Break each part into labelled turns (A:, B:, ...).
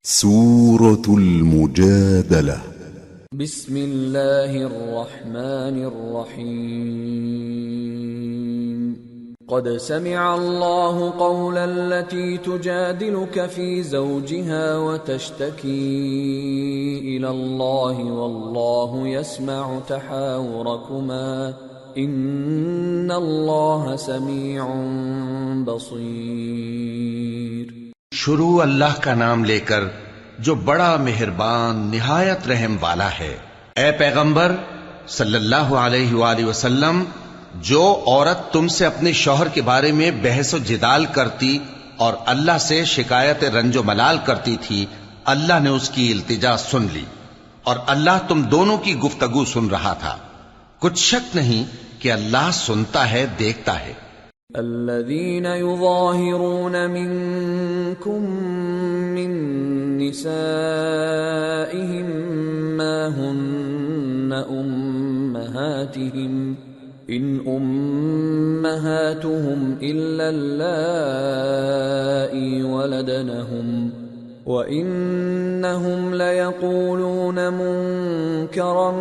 A: سورة المجادلة.
B: بسم الله الرحمن الرحيم. قد سمع الله قول التي تجادلك في زوجها وتشتكي إلى الله والله يسمع تحاوركما إن الله سميع بصير.
C: شروع اللہ کا نام لے کر جو بڑا مہربان نہایت رحم والا ہے۔ اے پیغمبر صلی اللہ علیہ وآلہ وسلم، جو عورت تم سے اپنے شوہر کے بارے میں بحث و جدال کرتی اور اللہ سے شکایت رنج و ملال کرتی تھی، اللہ نے اس کی التجا سن لی اور اللہ تم دونوں کی گفتگو سن رہا تھا۔ کچھ شک نہیں کہ اللہ سنتا ہے، دیکھتا ہے۔
B: الذين يظاهرون منكم من نسائهم ما هن أمهاتهم إن أمهاتهم إلا اللائي ولدنهم وإنهم ليقولون منكرا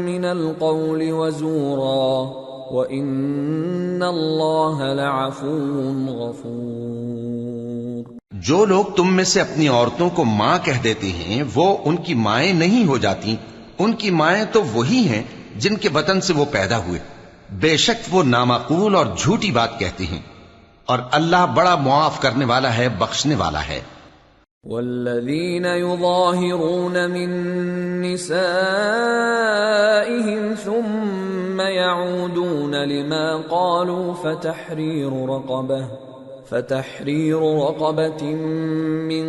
B: من القول وزورا وَإِنَّ اللَّهَ لَعَفُوٌّ غَفُورٌ۔
C: جو لوگ تم میں سے اپنی عورتوں کو ماں کہہ دیتے ہیں وہ ان کی مائیں نہیں ہو جاتی، ان کی مائیں تو وہی ہیں جن کے بطن سے وہ پیدا ہوئے، بے شک وہ نامعقول اور جھوٹی بات کہتے ہیں، اور اللہ بڑا معاف کرنے والا ہے، بخشنے والا ہے۔
B: والذین یظاہرون من نسائهم ثم يعودون لما قالوا فتحرير رقبة من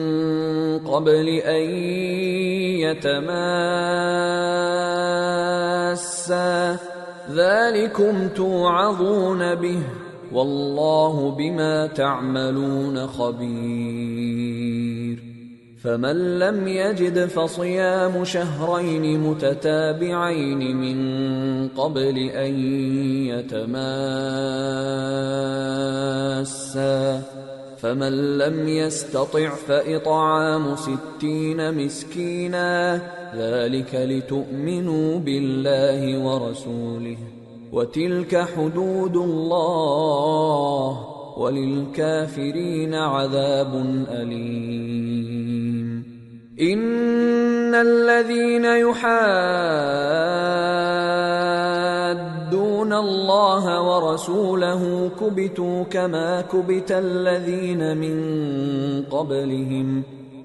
B: قبل أن يتماسا ذلكم توعظون به والله بما تعملون خبير. فمن لم يجد فصيام شهرين متتابعين من قبل أن يتماسا فمن لم يستطع فإطعام 60 مسكينا ذلك لتؤمنوا بالله ورسوله وتلك حدود الله وَلِلْكَافِرِينَ عَذَابٌ أَلِيمٌ. إِنَّ الَّذِينَ يُحَادُّونَ اللَّهَ وَرَسُولَهُ كُبِتُوا كَمَا كُبِتَ الَّذِينَ مِن قَبْلِهِمْ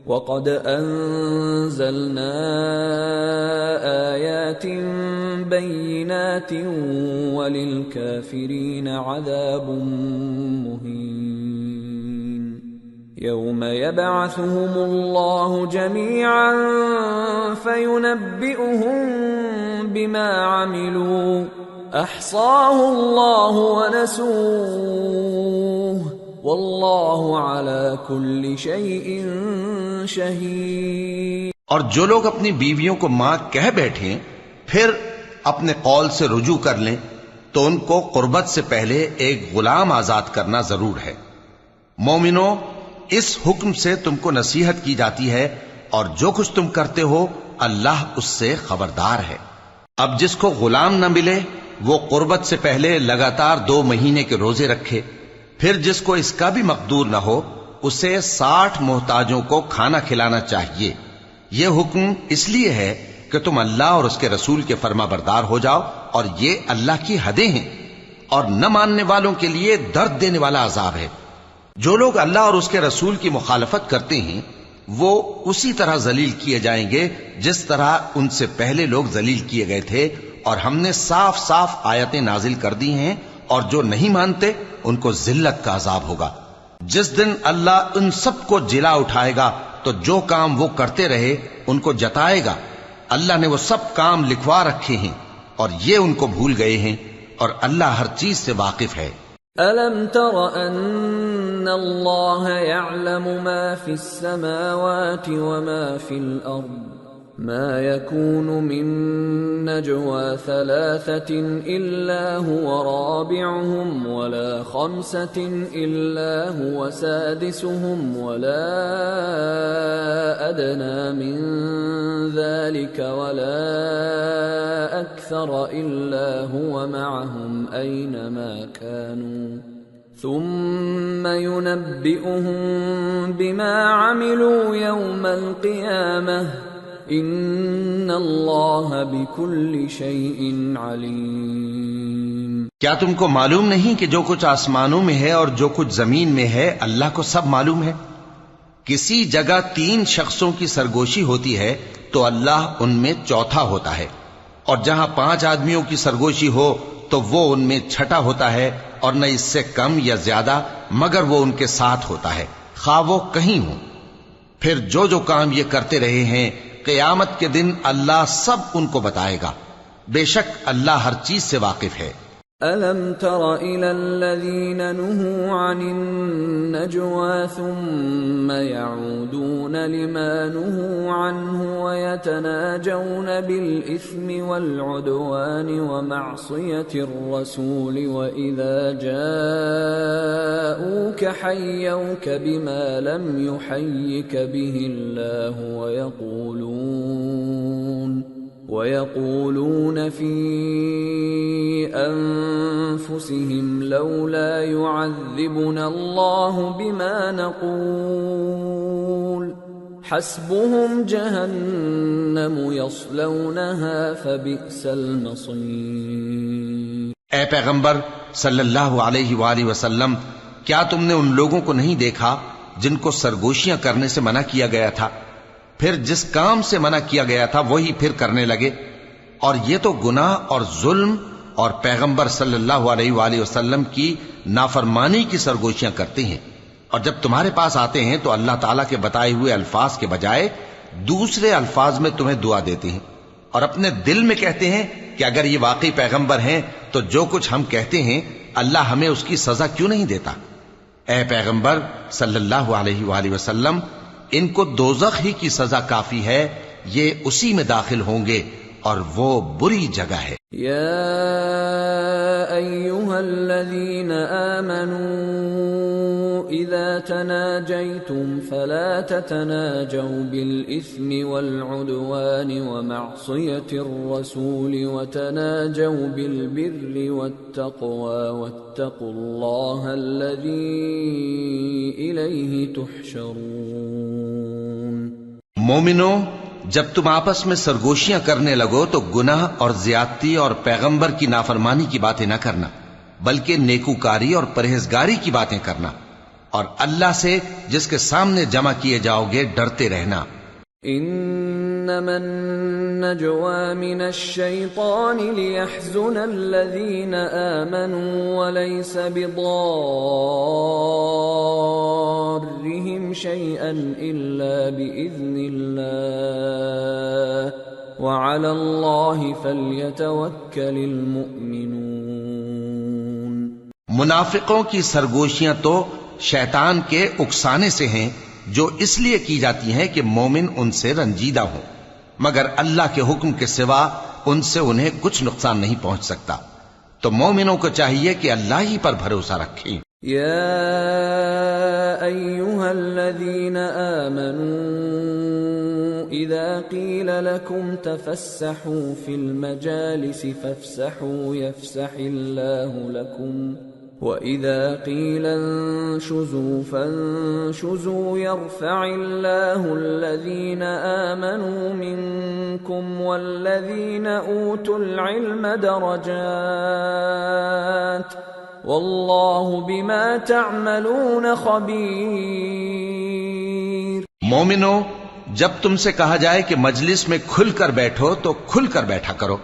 B: وَقَدْ أَنزَلْنَا آيَاتٍ بَيِّنَاتٍ وَلِلْكَافِرِينَ عَذَابٌ مُهِينٌ. يَوْمَ يَبْعَثُهُمُ اللَّهُ جَمِيعًا فَيُنَبِّئُهُم بِمَا عَمِلُوا أَحْصَاهُ اللَّهُ وَنَسُوهُ واللہ علی کل شیء شہید.
C: اور جو لوگ اپنی بیویوں کو ماں کہہ بیٹھیں پھر اپنے قول سے رجوع کر لیں تو ان کو قربت سے پہلے ایک غلام آزاد کرنا ضرور ہے۔ مومنو، اس حکم سے تم کو نصیحت کی جاتی ہے اور جو کچھ تم کرتے ہو اللہ اس سے خبردار ہے۔ اب جس کو غلام نہ ملے وہ قربت سے پہلے لگاتار 2 مہینے کے روزے رکھے، پھر جس کو اس کا بھی مقدور نہ ہو اسے 60 محتاجوں کو کھانا کھلانا چاہیے۔ یہ حکم اس لیے ہے کہ تم اللہ اور اس کے رسول کے فرما بردار ہو جاؤ، اور یہ اللہ کی حدیں ہیں، اور نہ ماننے والوں کے لیے درد دینے والا عذاب ہے۔ جو لوگ اللہ اور اس کے رسول کی مخالفت کرتے ہیں وہ اسی طرح ذلیل کیے جائیں گے جس طرح ان سے پہلے لوگ ذلیل کیے گئے تھے، اور ہم نے صاف صاف آیتیں نازل کر دی ہیں، اور جو نہیں مانتے ان کو ذلت کا عذاب ہوگا۔ جس دن اللہ ان سب کو جلا اٹھائے گا تو جو کام وہ کرتے رہے ان کو جتائے گا۔ اللہ نے وہ سب کام لکھوا رکھے ہیں اور یہ ان کو بھول گئے ہیں، اور اللہ ہر چیز سے واقف ہے۔
B: أَلَمْ تَرَ أَنَّ اللَّهَ يَعْلَمُ مَا فِي السَّمَاوَاتِ وَمَا فِي الْأَرْضِ ما يكون من نجوى ثلاثة إلا هو رابعهم ولا خمسة إلا هو سادسهم ولا أدنى من ذلك ولا أكثر إلا هو معهم أينما كانوا ثم ينبئهم بما عملوا يوم القيامة ان اللہ بکل شیء علیم۔
C: کیا تم کو معلوم نہیں کہ جو کچھ آسمانوں میں ہے اور جو کچھ زمین میں ہے اللہ کو سب معلوم ہے؟ کسی جگہ 3 شخصوں کی سرگوشی ہوتی ہے تو اللہ ان میں چوتھا ہوتا ہے، اور جہاں 5 آدمیوں کی سرگوشی ہو تو وہ ان میں چھٹا ہوتا ہے، اور نہ اس سے کم یا زیادہ مگر وہ ان کے ساتھ ہوتا ہے، خواہ وہ کہیں ہوں۔ پھر جو جو کام یہ کرتے رہے ہیں قیامت کے دن اللہ سب ان کو بتائے گا، بے شک اللہ ہر چیز سے واقف ہے۔
B: أَلَمْ تَرَ إِلَى الَّذِينَ نُهُوا عَنِ النَّجْوَى ثُمَّ يَعُودُونَ لِمَا نُهُوا عَنْهُ وَيَتَنَاجَوْنَ بِالْإِثْمِ وَالْعُدْوَانِ وَمَعْصِيَةِ الرَّسُولِ وَإِذَا جَاءُوكَ حَيَّوْكَ بِمَا لَمْ يُحَيِّكَ بِهِ اللَّهُ وَيَقُولُونَ فِي أَنفُسِهِمْ لَوْلَا يُعَذِّبُنَا اللَّهُ بِمَا نَقُولُ حَسْبُهُمْ جَهَنَّمُ يَصْلَوْنَهَا فَبِئْسَ الْمَصِيرُ۔
C: اے پیغمبر صلی اللہ علیہ وآلہ وسلم، کیا تم نے ان لوگوں کو نہیں دیکھا جن کو سرگوشیاں کرنے سے منع کیا گیا تھا، پھر جس کام سے منع کیا گیا تھا وہی پھر کرنے لگے؟ اور یہ تو گناہ اور ظلم اور پیغمبر صلی اللہ علیہ وآلہ وسلم کی نافرمانی کی سرگوشیاں کرتے ہیں، اور جب تمہارے پاس آتے ہیں تو اللہ تعالیٰ کے بتائے ہوئے الفاظ کے بجائے دوسرے الفاظ میں تمہیں دعا دیتے ہیں، اور اپنے دل میں کہتے ہیں کہ اگر یہ واقعی پیغمبر ہیں تو جو کچھ ہم کہتے ہیں اللہ ہمیں اس کی سزا کیوں نہیں دیتا؟ اے پیغمبر صلی اللہ علیہ وآلہ وسلم، ان کو دوزخ ہی کی سزا کافی ہے، یہ اسی میں داخل ہوں گے اور وہ بری جگہ ہے۔
B: یا ایھا الذین آمنوا اذا تناجیتم فلا تتناجوا بالاثم والعدوان ومعصیة الرسول وتناجوا بالبر والتقوى واتقوا اللہ الذی الیہ تحشرون۔
C: مومنو، جب تم آپس میں سرگوشیاں کرنے لگو تو گناہ اور زیادتی اور پیغمبر کی نافرمانی کی باتیں نہ کرنا، بلکہ نیکوکاری اور پرہیزگاری کی باتیں کرنا، اور اللہ سے جس کے سامنے جمع کیے جاؤ گے ڈرتے رہنا۔
B: انما النجوى من الشيطان ليحزن الذين آمنوا وليس بضارهم شيئا إلا بإذن الله وعلى الله فليتوكل المؤمنون۔
C: منافقوں کی سرگوشیاں تو شیطان کے اکسانے سے ہیں جو اس لیے کی جاتی ہیں کہ مومن ان سے رنجیدہ ہوں، مگر اللہ کے حکم کے سوا ان سے انہیں کچھ نقصان نہیں پہنچ سکتا، تو مومنوں کو چاہیے کہ اللہ ہی پر بھروسہ رکھیں۔
B: یا ایھا الذین آمنوا اذا قیل لکم تفسحوا فی المجالس فافسحوا یفسح اللہ لکم وَإِذَا قِيلَ انشُزُوا فَانشُزُوا يَرْفَعِ اللَّهُ الَّذِينَ آمَنُوا مِنكُمْ وَالَّذِينَ أُوتُوا الْعِلْمَ دَرَجَاتٍ وَاللَّهُ بِمَا تَعْمَلُونَ خَبِيرٌ۔
C: مومنو، جب تم سے کہا جائے کہ مجلس میں کھل کر بیٹھو تو کھل کر بیٹھا کرو،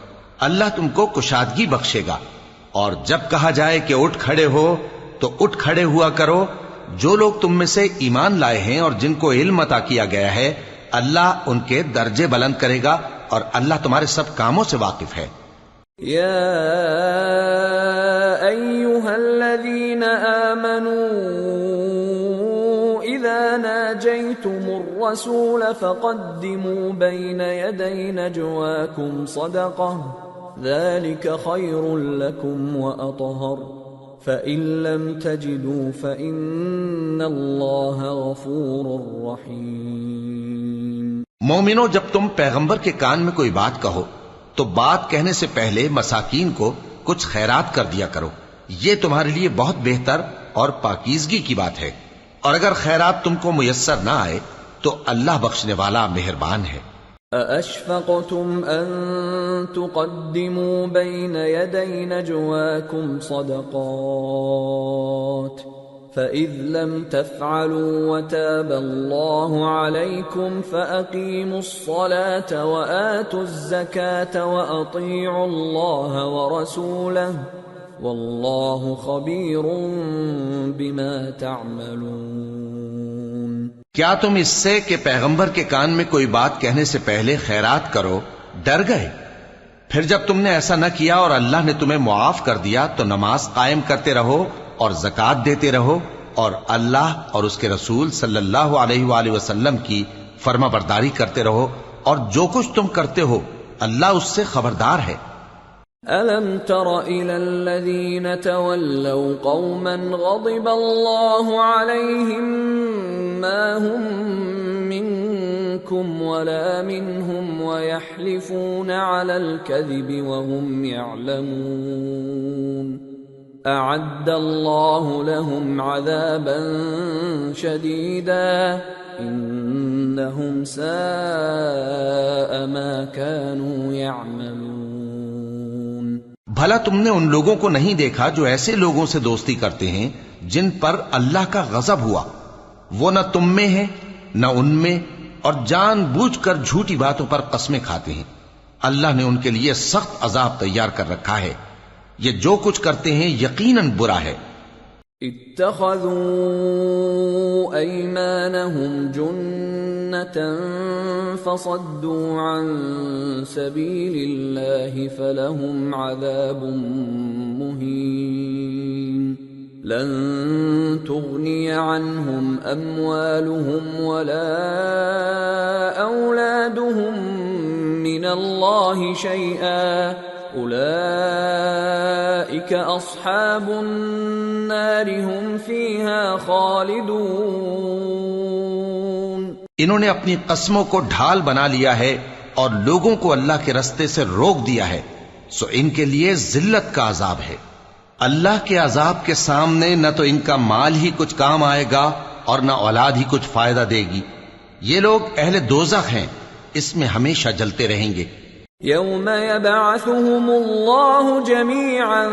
C: اللہ تم کو کشادگی بخشے گا، اور جب کہا جائے کہ اٹھ کھڑے ہو تو اٹھ کھڑے ہوا کرو۔ جو لوگ تم میں سے ایمان لائے ہیں اور جن کو علم عطا کیا گیا ہے اللہ ان کے درجے بلند کرے گا، اور اللہ تمہارے سب کاموں سے واقف ہے۔
B: یا ایھا الذین آمنوا اذا ناجیتم الرسول فقدموا بين يدي نجواكم صدقة ذلك خير لكم وأطهر فإن لم تجدوا فإن الله غفور رحيم۔
C: مومنو، جب تم پیغمبر کے کان میں کوئی بات کہو تو بات کہنے سے پہلے مساکین کو کچھ خیرات کر دیا کرو، یہ تمہارے لیے بہت بہتر اور پاکیزگی کی بات ہے، اور اگر خیرات تم کو میسر نہ آئے تو اللہ بخشنے والا مہربان ہے۔
B: أَأَشْفَقْتُمْ أَن تُقَدِّمُوا بَيْنَ يَدَيْ نَجْوَاكُمْ صَدَقَاتٍ فَإِذْ لَمْ تَفْعَلُوا وَتَابَ اللَّهُ عَلَيْكُمْ فَأَقِيمُوا الصَّلَاةَ وَآتُوا الزَّكَاةَ وَأَطِيعُوا اللَّهَ وَرَسُولَهُ وَاللَّهُ خَبِيرٌ بِمَا تَعْمَلُونَ۔
C: کیا تم اس سے کہ پیغمبر کے کان میں کوئی بات کہنے سے پہلے خیرات کرو ڈر گئے؟ پھر جب تم نے ایسا نہ کیا اور اللہ نے تمہیں معاف کر دیا تو نماز قائم کرتے رہو اور زکوٰۃ دیتے رہو، اور اللہ اور اس کے رسول صلی اللہ علیہ وآلہ وسلم کی فرما برداری کرتے رہو، اور جو کچھ تم کرتے ہو اللہ اس سے خبردار ہے۔
B: أَلَمْ تَرَ إِلَى الَّذِينَ تَوَلَّوْا قَوْمًا غَضِبَ اللَّهُ عَلَيْهِمْ مَا هُمْ مِنْكُمْ وَلَا مِنْهُمْ وَيَحْلِفُونَ عَلَى الْكَذِبِ وَهُمْ يَعْلَمُونَ أَعَدَّ اللَّهُ لَهُمْ عَذَابًا شَدِيدًا إِنَّهُمْ سَاءَ مَا كَانُوا يَعْمَلُونَ۔
C: بھلا تم نے ان لوگوں کو نہیں دیکھا جو ایسے لوگوں سے دوستی کرتے ہیں جن پر اللہ کا غضب ہوا؟ وہ نہ تم میں ہیں نہ ان میں، اور جان بوجھ کر جھوٹی باتوں پر قسمیں کھاتے ہیں۔ اللہ نے ان کے لیے سخت عذاب تیار کر رکھا ہے، یہ جو کچھ کرتے ہیں یقیناً برا ہے۔
B: اتخذوا أيمانهم جنة فصدوا عن سبيل الله فلهم عذاب مهين لن تغني عنهم أموالهم ولا أولادهم من الله شيئا أولئك أصحاب النار هم فيها خالدون۔
C: انہوں نے اپنی قسموں کو ڈھال بنا لیا ہے اور لوگوں کو اللہ کے رستے سے روک دیا ہے، سو ان کے لیے ذلت کا عذاب ہے۔ اللہ کے عذاب کے سامنے نہ تو ان کا مال ہی کچھ کام آئے گا اور نہ اولاد ہی کچھ فائدہ دے گی۔ یہ لوگ اہل دوزخ ہیں، اس میں ہمیشہ جلتے رہیں گے۔
B: يوم يبعثهم الله جميعا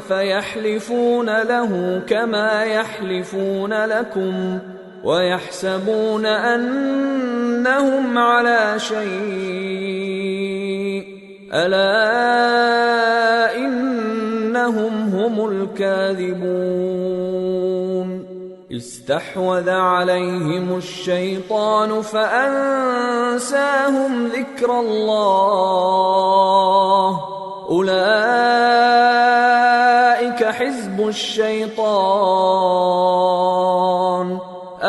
B: فيحلفون له كما يحلفون لكم ويحسبون أنهم على شيء ألا إنهم هم الكاذبون استحوذ عليهم الشيطان فأنساهم ذكر الله أولئك حزب الشيطان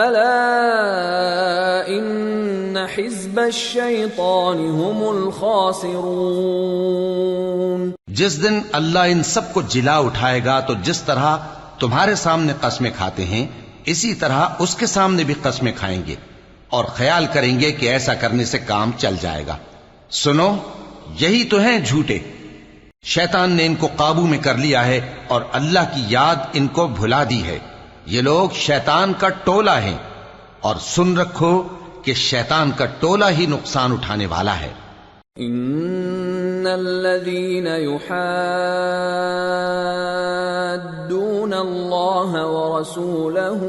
B: ألا إن حزب الشيطان هم الخاسرون۔
C: جس دن اللہ ان سب کو جلا اٹھائے گا تو جس طرح تمہارے سامنے قسمیں کھاتے ہیں اسی طرح اس کے سامنے بھی قسمیں کھائیں گے اور خیال کریں گے کہ ایسا کرنے سے کام چل جائے گا۔ سنو، یہی تو ہیں جھوٹے۔ شیطان نے ان کو قابو میں کر لیا ہے اور اللہ کی یاد ان کو بھلا دی ہے۔ یہ لوگ شیطان کا ٹولہ ہیں، اور سن رکھو کہ شیطان کا ٹولہ ہی نقصان اٹھانے والا ہے۔
B: ان الذين يحادون الله ورسوله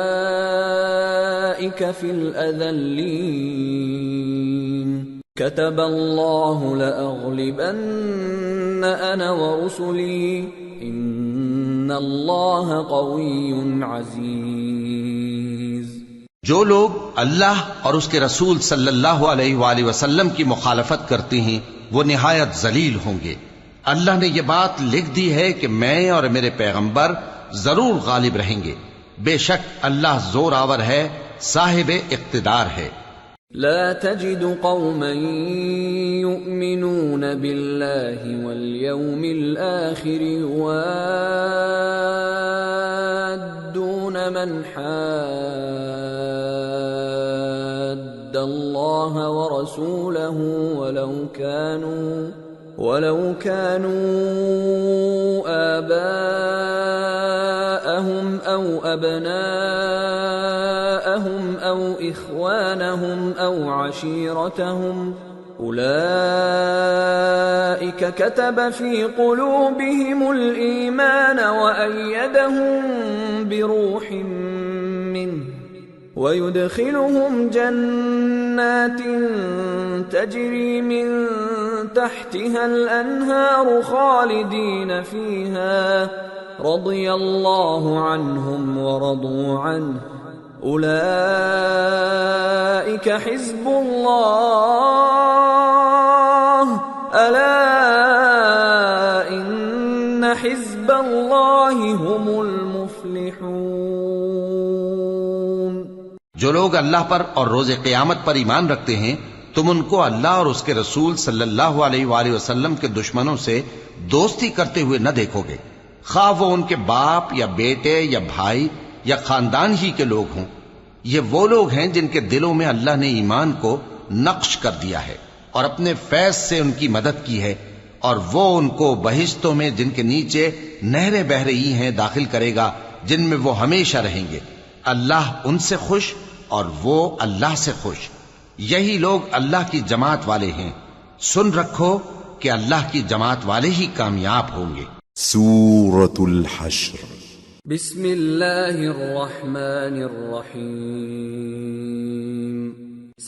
B: اولئك في الاذلين كتب الله لاغلبن انا ورسلي ان الله قوي عزيز۔
C: جو لوگ اللہ اور اس کے رسول صلی اللہ علیہ وآلہ وسلم کی مخالفت کرتے ہیں وہ نہایت ذلیل ہوں گے۔ اللہ نے یہ بات لکھ دی ہے کہ میں اور میرے پیغمبر ضرور غالب رہیں گے۔ بے شک اللہ زور آور ہے، صاحب اقتدار ہے۔
B: لا تجد قوما يؤمنون بالله واليوم الآخر يوادون من حاد الله ورسوله ولو كانوا آباءهم أو أبناءهم أو إخوانهم أو عشيرتهم أولئك كتب في قلوبهم الإيمان وأيدهم بروح منه ويدخلهم جنات تجري من تحتها الأنهار خالدين فيها رضي الله عنهم ورضوا عنه أولئك حزب الله ألا إن حزب الله هم المفلحون۔
C: جو لوگ اللہ پر اور روز قیامت پر ایمان رکھتے ہیں تم ان کو اللہ اور اس کے رسول صلی اللہ علیہ وآلہ وسلم کے دشمنوں سے دوستی کرتے ہوئے نہ دیکھو گے، خواہ وہ ان کے باپ یا بیٹے یا بھائی یا خاندان ہی کے لوگ ہوں۔ یہ وہ لوگ ہیں جن کے دلوں میں اللہ نے ایمان کو نقش کر دیا ہے اور اپنے فیض سے ان کی مدد کی ہے، اور وہ ان کو بہشتوں میں جن کے نیچے نہریں بہہ رہی ہیں داخل کرے گا، جن میں وہ ہمیشہ رہیں گے۔ اللہ ان سے خوش اور وہ اللہ سے خوش۔ یہی لوگ اللہ کی جماعت والے ہیں۔ سن رکھو کہ اللہ کی جماعت والے ہی کامیاب ہوں گے۔
A: سورة الحشر۔
B: بسم اللہ الرحمن الرحیم۔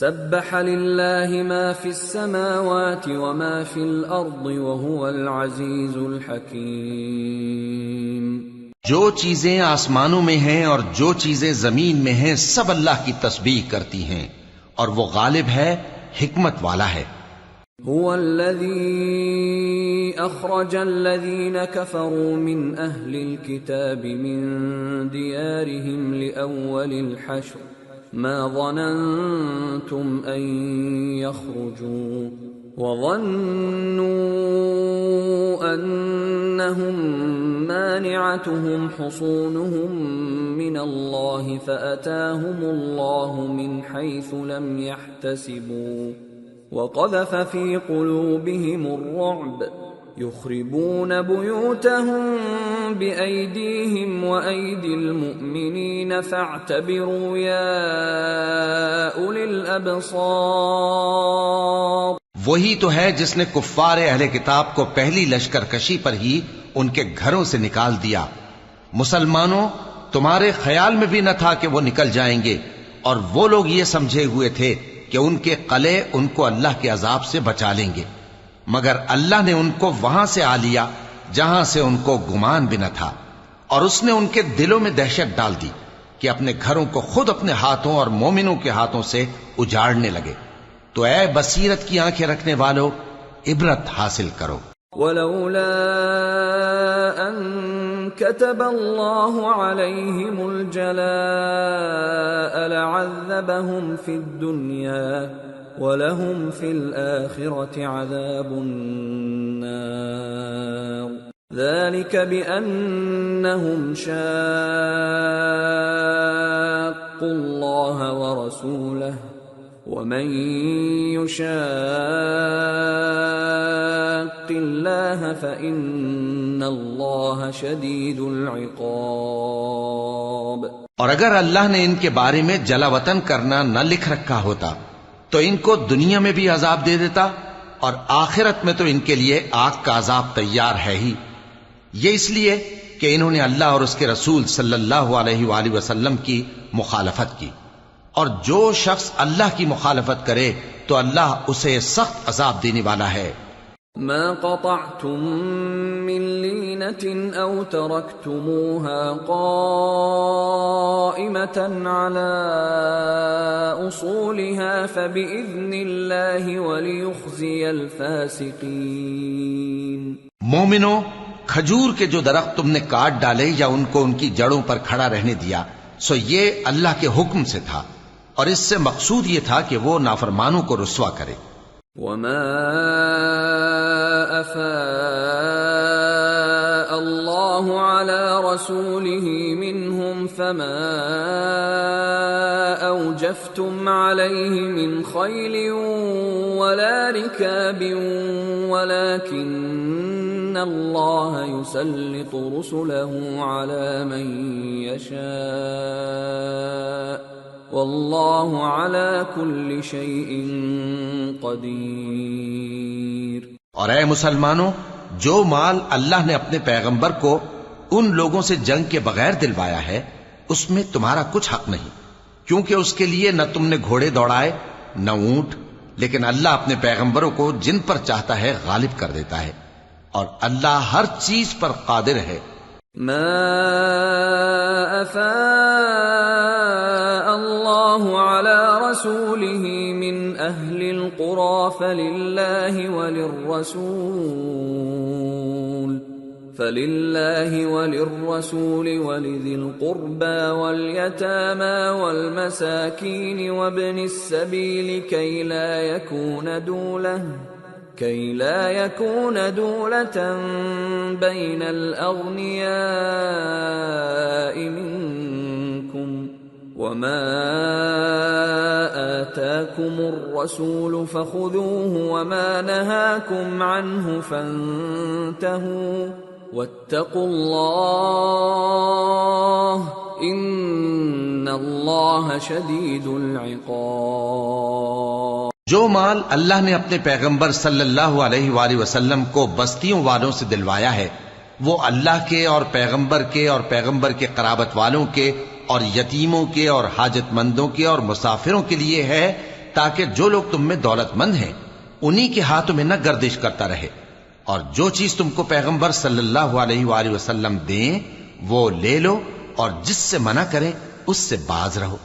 B: سبح للہ ما فی السماوات وما فی الارض وهو العزیز الحکیم۔
C: جو چیزیں آسمانوں میں ہیں اور جو چیزیں زمین میں ہیں سب اللہ کی تسبیح کرتی ہیں، اور وہ غالب ہے، حکمت والا ہے۔
B: هو الذي أخرج الذين كفروا من أهل الكتاب من ديارهم لأول الحشر ما ظننتم أن يخرجوا وظنوا أنهم مانعتهم حصونهم من الله فأتاهم الله من حيث لم يحتسبوا وقذف في قلوبهم الرعب يخربون بيوتهم بأيديهم وأيدي المؤمنين فاعتبروا يا أولي الأبصار۔
C: وہی تو ہے جس نے کفار اہل کتاب کو پہلی لشکر کشی پر ہی ان کے گھروں سے نکال دیا۔ مسلمانوں، تمہارے خیال میں بھی نہ تھا کہ وہ نکل جائیں گے، اور وہ لوگ یہ سمجھے ہوئے تھے کہ ان کے قلعے ان کو اللہ کے عذاب سے بچا لیں گے، مگر اللہ نے ان کو وہاں سے آ لیا جہاں سے ان کو گمان بھی نہ تھا، اور اس نے ان کے دلوں میں دہشت ڈال دی کہ اپنے گھروں کو خود اپنے ہاتھوں اور مومنوں کے ہاتھوں سے اجاڑنے لگے۔ تو اے بصیرت کی آنکھیں رکھنے والو، عبرت حاصل کرو۔
B: ولولا ان كتب الله عليهم الجلاء لعذبهم في الدنيا ولهم في الآخرة عذاب النار ذلك بأنهم شاقوا الله ورسوله ومن يشاق الله فإن الله شديد العقاب۔
C: اور اگر اللہ نے ان کے بارے میں جلا وطن کرنا نہ لکھ رکھا ہوتا تو ان کو دنیا میں بھی عذاب دے دیتا، اور آخرت میں تو ان کے لیے آگ کا عذاب تیار ہے ہی۔ یہ اس لیے کہ انہوں نے اللہ اور اس کے رسول صلی اللہ علیہ وآلہ وسلم کی مخالفت کی، اور جو شخص اللہ کی مخالفت کرے تو اللہ اسے سخت عذاب دینے والا ہے۔
B: ما قطعتم من لينة أو تركتموها قائمة على أصولها فبإذن الله وليخزي الفاسقين۔
C: مومنو، کھجور کے جو درخت تم نے کاٹ ڈالے یا ان کو ان کی جڑوں پر کھڑا رہنے دیا، سو یہ اللہ کے حکم سے تھا، اور اس سے مقصود یہ تھا کہ وہ نافرمانوں کو رسوا کرے۔
B: وما أفاء الله على رسوله منهم فما أوجفتم عليه من خيل ولا ركاب ولكن الله يسلط رسله على من يشاء واللہ علی کل شیء قدیر۔
C: اور اے مسلمانوں، جو مال اللہ نے اپنے پیغمبر کو ان لوگوں سے جنگ کے بغیر دلوایا ہے اس میں تمہارا کچھ حق نہیں، کیونکہ اس کے لیے نہ تم نے گھوڑے دوڑائے نہ اونٹ، لیکن اللہ اپنے پیغمبروں کو جن پر چاہتا ہے غالب کر دیتا ہے، اور اللہ ہر چیز پر قادر ہے۔
B: ما افاء اللہ علی رسوله من اہل القرى فللہ وللرسول ولذی القربى واليتامى والمساکین وابن السبیل كي لا يكون دولة بين الأغنياء منكم وما آتاكم الرسول فخذوه وما نهاكم عنه فانتهوا واتقوا الله إن الله شديد العقاب۔
C: جو مال اللہ نے اپنے پیغمبر صلی اللہ علیہ وآلہ وسلم کو بستیوں والوں سے دلوایا ہے وہ اللہ کے اور پیغمبر کے قرابت والوں کے اور یتیموں کے اور حاجت مندوں کے اور مسافروں کے لیے ہے، تاکہ جو لوگ تم میں دولت مند ہیں انہی کے ہاتھوں میں نہ گردش کرتا رہے، اور جو چیز تم کو پیغمبر صلی اللہ علیہ وآلہ وسلم دیں وہ لے لو، اور جس سے منع کریں اس سے باز رہو،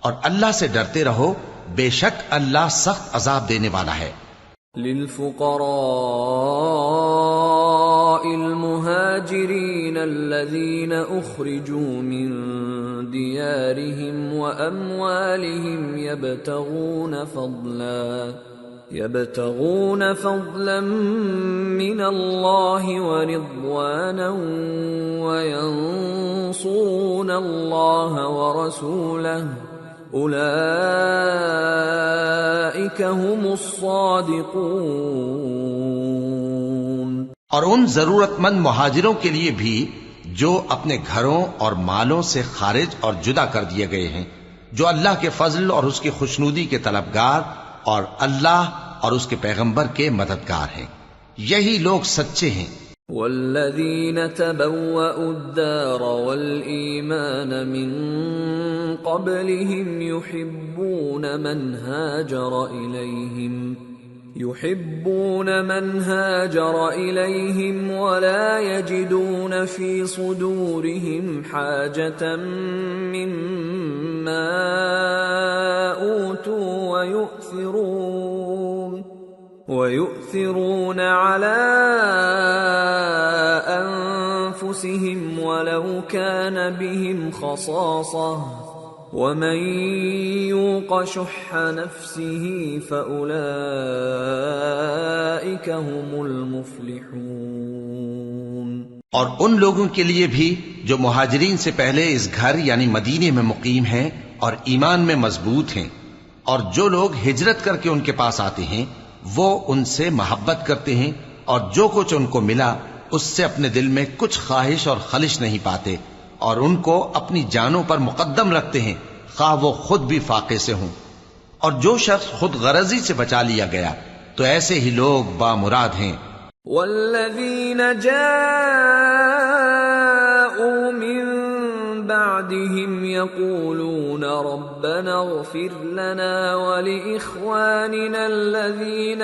C: اور اللہ سے ڈرتے رہو، بے شک اللہ سخت عذاب دینے والا ہے۔
B: للفقراء المهاجرين الذين أخرجوا من ديارهم وأموالهم يبتغون فضلا من الله ورضوانا وينصرون الله ورسوله اولئک هم الصادقون۔
C: اور ان ضرورت مند مہاجروں کے لیے بھی جو اپنے گھروں اور مالوں سے خارج اور جدا کر دیے گئے ہیں، جو اللہ کے فضل اور اس کی خوشنودی کے طلبگار اور اللہ اور اس کے پیغمبر کے مددگار ہیں، یہی لوگ سچے ہیں۔
B: والذین تبوأوا الدار والایمان من قبلهم يحبون من هاجر إليهم ولا يجدون في صدورهم حاجة مما أوتوا ويؤثرون على أنفسهم ولو كان بهم خصاصة ومن يوق شح نفسه فأولئك هم المفلحون۔
C: اور ان لوگوں کے لیے بھی جو مہاجرین سے پہلے اس گھر یعنی مدینے میں مقیم ہیں اور ایمان میں مضبوط ہیں، اور جو لوگ ہجرت کر کے ان کے پاس آتے ہیں وہ ان سے محبت کرتے ہیں، اور جو کچھ ان کو ملا اس سے اپنے دل میں کچھ خواہش اور خلش نہیں پاتے، اور ان کو اپنی جانوں پر مقدم رکھتے ہیں خواہ وہ خود بھی فاقے سے ہوں۔ اور جو شخص خود غرضی سے بچا لیا گیا تو ایسے ہی لوگ بامراد ہیں۔
B: والذین جاءوا من بعدهم يقولون ربنا اغفر لنا ولإخواننا الذين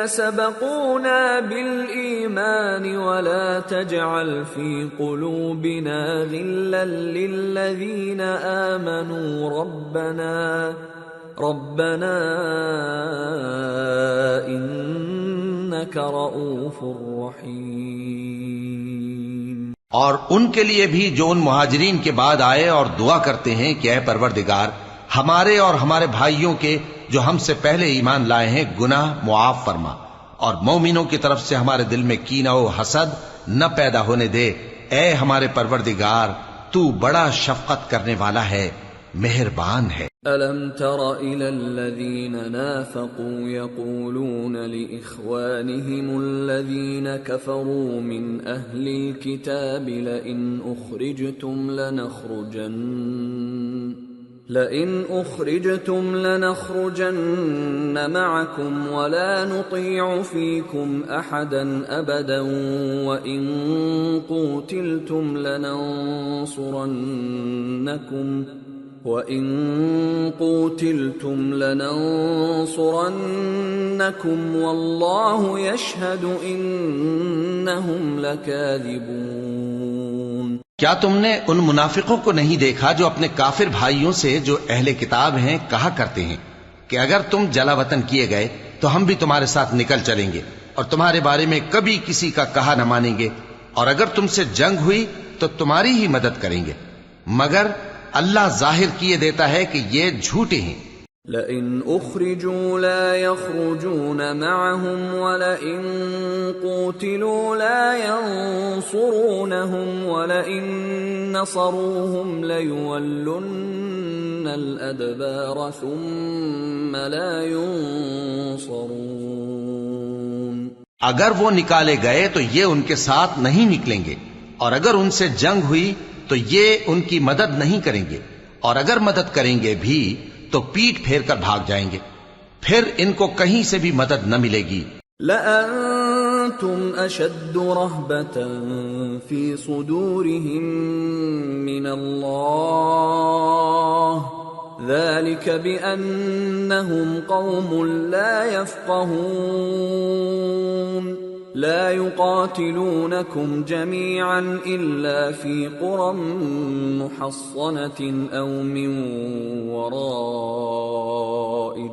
B: سبقونا بالإيمان ولا تجعل في قلوبنا غلا للذين آمنوا ربنا انك رؤوف رحیم۔
C: اور ان کے لیے بھی جو ان مہاجرین کے بعد آئے اور دعا کرتے ہیں کہ اے پروردگار ہمارے اور ہمارے بھائیوں کے جو ہم سے پہلے ایمان لائے ہیں گناہ معاف فرما، اور مومنوں کی طرف سے ہمارے دل میں کینہ و حسد نہ پیدا ہونے دے۔ اے ہمارے پروردگار تو بڑا شفقت کرنے والا ہے، مہربان ہے۔
B: أَلَمْ تَرَ إِلَى الَّذِينَ نَافَقُوا يَقُولُونَ لِإِخْوَانِهِمُ الَّذِينَ كَفَرُوا مِنْ أَهْلِ الْكِتَابِ لَئِنْ أُخْرِجْتُمْ لَنَخْرُجَنَّ مَعَكُمْ وَلَا نُطِيعُ فِيكُمْ أَحَدًا أَبَدًا وَإِنْ قُوتِلْتُمْ لَنَنصُرَنَّكُمْ وَاللَّهُ يَشْهَدُ إِنَّهُمْ لَكَاذِبُونَ۔
C: کیا تم نے ان منافقوں کو نہیں دیکھا جو اپنے کافر بھائیوں سے جو اہل کتاب ہیں کہا کرتے ہیں کہ اگر تم جلا وطن کیے گئے تو ہم بھی تمہارے ساتھ نکل چلیں گے اور تمہارے بارے میں کبھی کسی کا کہا نہ مانیں گے، اور اگر تم سے جنگ ہوئی تو تمہاری ہی مدد کریں گے، مگر اللہ ظاہر کیے دیتا ہے کہ یہ جھوٹے ہیں۔
B: لئن اخرجوا لا يخرجون معهم ولئن قوتلوا لا ينصرونهم ولئن نصروهم ليولن الادبار ثم لا ينصرون۔
C: اگر وہ نکالے گئے تو یہ ان کے ساتھ نہیں نکلیں گے، اور اگر ان سے جنگ ہوئی تو یہ ان کی مدد نہیں کریں گے، اور اگر مدد کریں گے بھی تو پیٹ پھیر کر بھاگ جائیں گے، پھر ان کو کہیں سے بھی مدد نہ ملے گی۔
B: لَأَنْتُمْ أَشَدُّ رَهْبَةً فِي صُدُورِهِمْ مِنَ اللَّهِ ذَلِكَ بِأَنَّهُمْ قَوْمٌ لَا يَفْقَهُونَ لا يقاتلونكم جميعا إلا في قرى محصنة أو من وراء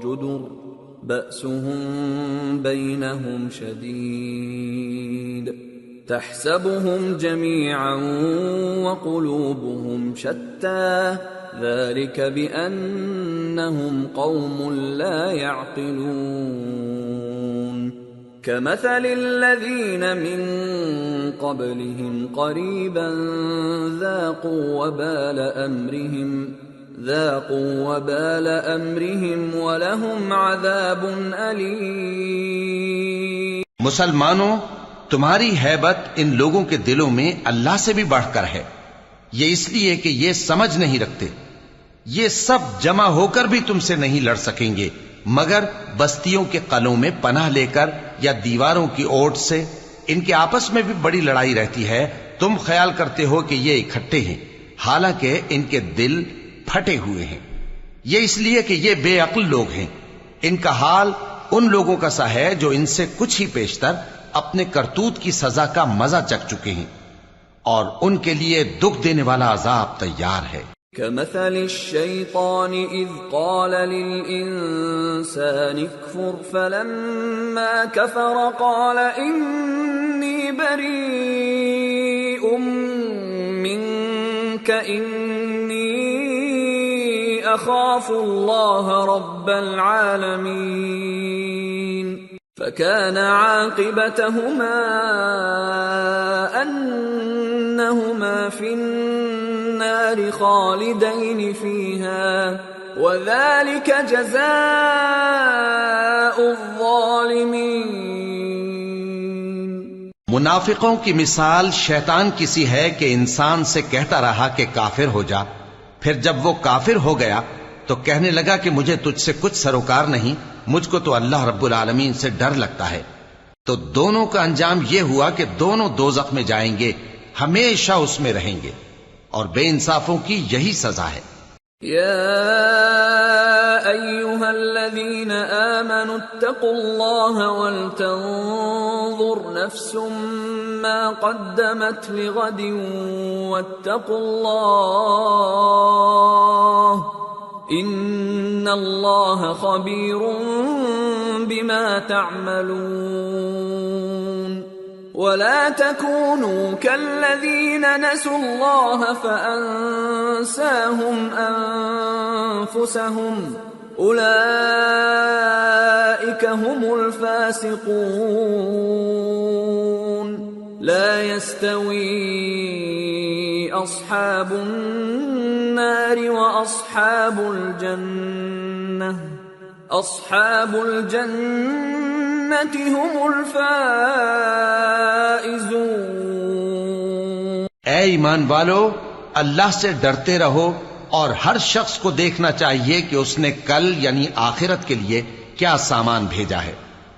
B: جدر بأسهم بينهم شديد تحسبهم جميعا وقلوبهم شتى ذلك بأنهم قوم لا يعقلون كمثل الذين من قبلهم قريبا ذاقوا وبال أمرهم ولهم عذاب أليم۔
C: مسلمانوں، تمہاری ہیبت ان لوگوں کے دلوں میں اللہ سے بھی بڑھ کر ہے، یہ اس لیے کہ یہ سمجھ نہیں رکھتے۔ یہ سب جمع ہو کر بھی تم سے نہیں لڑ سکیں گے مگر بستیوں کے قلعوں میں پناہ لے کر یا دیواروں کی اوٹ سے۔ ان کے آپس میں بھی بڑی لڑائی رہتی ہے، تم خیال کرتے ہو کہ یہ اکٹھے ہیں، حالانکہ ان کے دل پھٹے ہوئے ہیں۔ یہ اس لیے کہ یہ بے عقل لوگ ہیں۔ ان کا حال ان لوگوں کا سا ہے جو ان سے کچھ ہی پیشتر اپنے کرتوت کی سزا کا مزہ چکھ چکے ہیں، اور ان کے لیے دکھ دینے والا عذاب تیار ہے۔
B: كمثل الشيطان إذ قال للإنسان اكفر فلما كفر قال إني بريء منك إني أخاف الله رب العالمين فكان عاقبتهما أنهما في النار خالدين فيها وذلك جزاء الظالمين۔
C: منافقوں کی مثال شیطان کی سی ہے کہ انسان سے کہتا رہا کہ کافر ہو جا، پھر جب وہ کافر ہو گیا تو کہنے لگا کہ مجھے تجھ سے کچھ سروکار نہیں، مجھ کو تو اللہ رب العالمین سے ڈر لگتا ہے۔ تو دونوں کا انجام یہ ہوا کہ دونوں دوزخ میں جائیں گے، ہمیشہ اس میں رہیں گے، اور بے انصافوں کی یہی سزا ہے۔
B: یا ایھا الذین آمنوا اتقوا اللہ ولتنظر نفس ما قدمت لغد واتقوا اللہ ان اللہ خبیر بما تعملون ولا تكونوا كالذين نسوا الله فأنساهم أنفسهم أولئك هم الفاسقون لا يستوي أصحاب النار وأصحاب الجنة أصحاب الجنة هم الفائزون۔
C: اے ایمان والو، اللہ سے ڈرتے رہو اور ہر شخص کو دیکھنا چاہیے کہ اس نے کل یعنی آخرت کے لیے کیا سامان بھیجا ہے،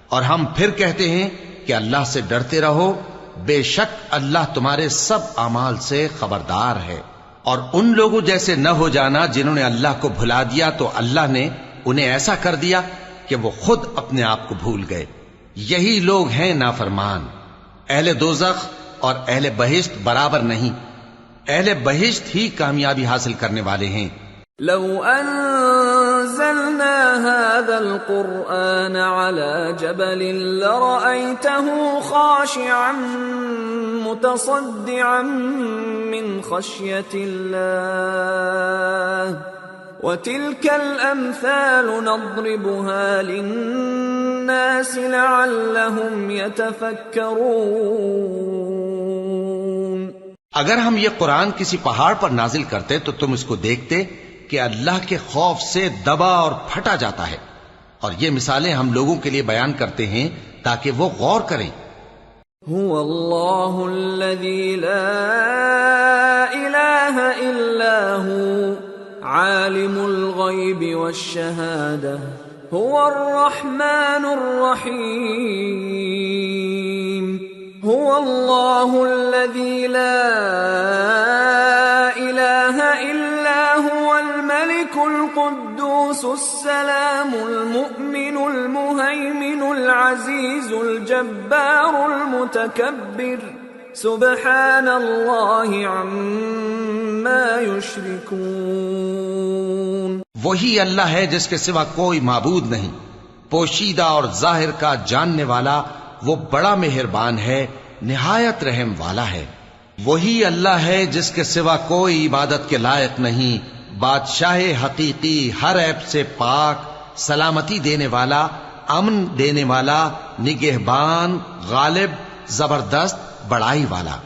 C: اور ہم پھر کہتے ہیں کہ اللہ سے ڈرتے رہو، بے شک اللہ تمہارے سب اعمال سے خبردار ہے۔ اور ان لوگوں جیسے نہ ہو جانا جنہوں نے اللہ کو بھلا دیا تو اللہ نے انہیں ایسا کر دیا کہ وہ خود اپنے آپ کو بھول گئے۔ یہی لوگ ہیں نافرمان۔ اہل دوزخ اور اہل بہشت برابر نہیں، اہل بہشت ہی کامیابی حاصل کرنے والے ہیں۔
B: لو انزلنا هذا القرآن على جبل لرأيته خاشعا متصدعا من خشية الله وتلك الأمثال نضربها للناس لعلهم يتفكرون۔
C: اگر ہم یہ قرآن کسی پہاڑ پر نازل کرتے تو تم اس کو دیکھتے کہ اللہ کے خوف سے دبا اور پھٹا جاتا ہے، اور یہ مثالیں ہم لوگوں کے لیے بیان کرتے ہیں تاکہ وہ غور کریں۔
B: هو اللہ الذی لا الہ الا هو عالم الغیب والشہادہ هو الرحمن الرحیم هو اللہ الذی لا الہ الا هو الملك القدوس السلام المؤمن المهيمن العزيز الجبار المتكبر سبحان اللہ عما يشركون۔
C: وہی اللہ ہے جس کے سوا کوئی معبود نہیں، پوشیدہ اور ظاہر کا جاننے والا، وہ بڑا مہربان ہے، نہایت رحم والا ہے۔ وہی اللہ ہے جس کے سوا کوئی عبادت کے لائق نہیں، بادشاہ حقیقی، ہر عیب سے پاک، سلامتی دینے والا، امن دینے والا، نگہبان، غالب، زبردست، بڑائی والا۔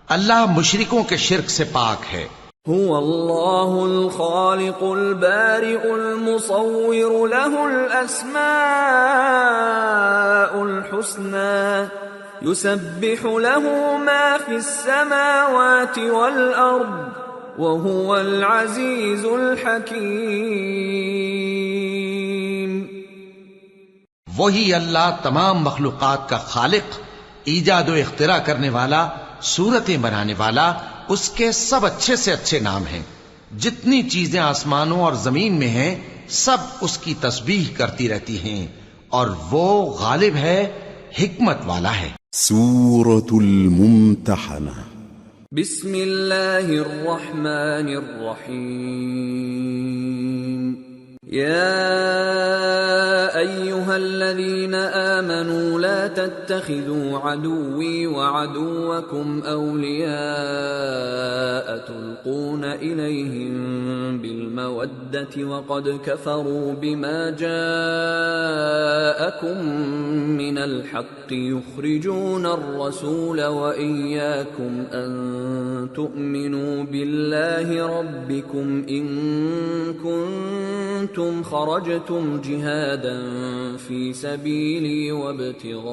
C: اللہ مشرکوں کے شرک سے پاک ہے۔
B: هو اللہ الخالق البارئ المصور له الاسماء الحسنى يسبح له ما في السماوات والارض وهو العزيز الحكيم۔
C: وہی اللہ تمام مخلوقات کا خالق، ایجاد و اختراع کرنے والا، صورتیں بنانے والا، اس کے سب اچھے سے اچھے نام ہیں۔ جتنی چیزیں آسمانوں اور زمین میں ہیں سب اس کی تسبیح کرتی رہتی ہیں، اور وہ غالب ہے، حکمت والا ہے۔
A: سورة الممتحنة۔
B: بسم اللہ الرحمن الرحیم۔ یا ایہا الذین آمنوا لا تتخذوا عدوی وعدوکم اولیاء تلقون الیہم بالمودة وقد کفروا بما جاءکم من الحق یخرجون الرسول وإیاکم ان تؤمنوا باللہ ربکم ان کنتم خرجتم جہادا فی سبیلی وابتغاء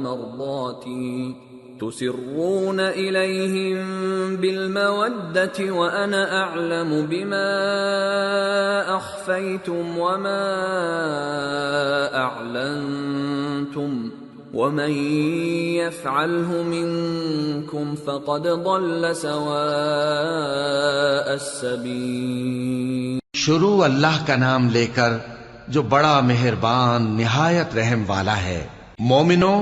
B: مرضاتی تسرون الیہم بالمودة وانا اعلم بما اخفیتم وما اعلنتم ومن يفعله منكم فقد ضل سواء السبيل۔
C: شروع اللہ کا نام لے کر جو بڑا مہربان نہایت رحم والا ہے۔ مومنو،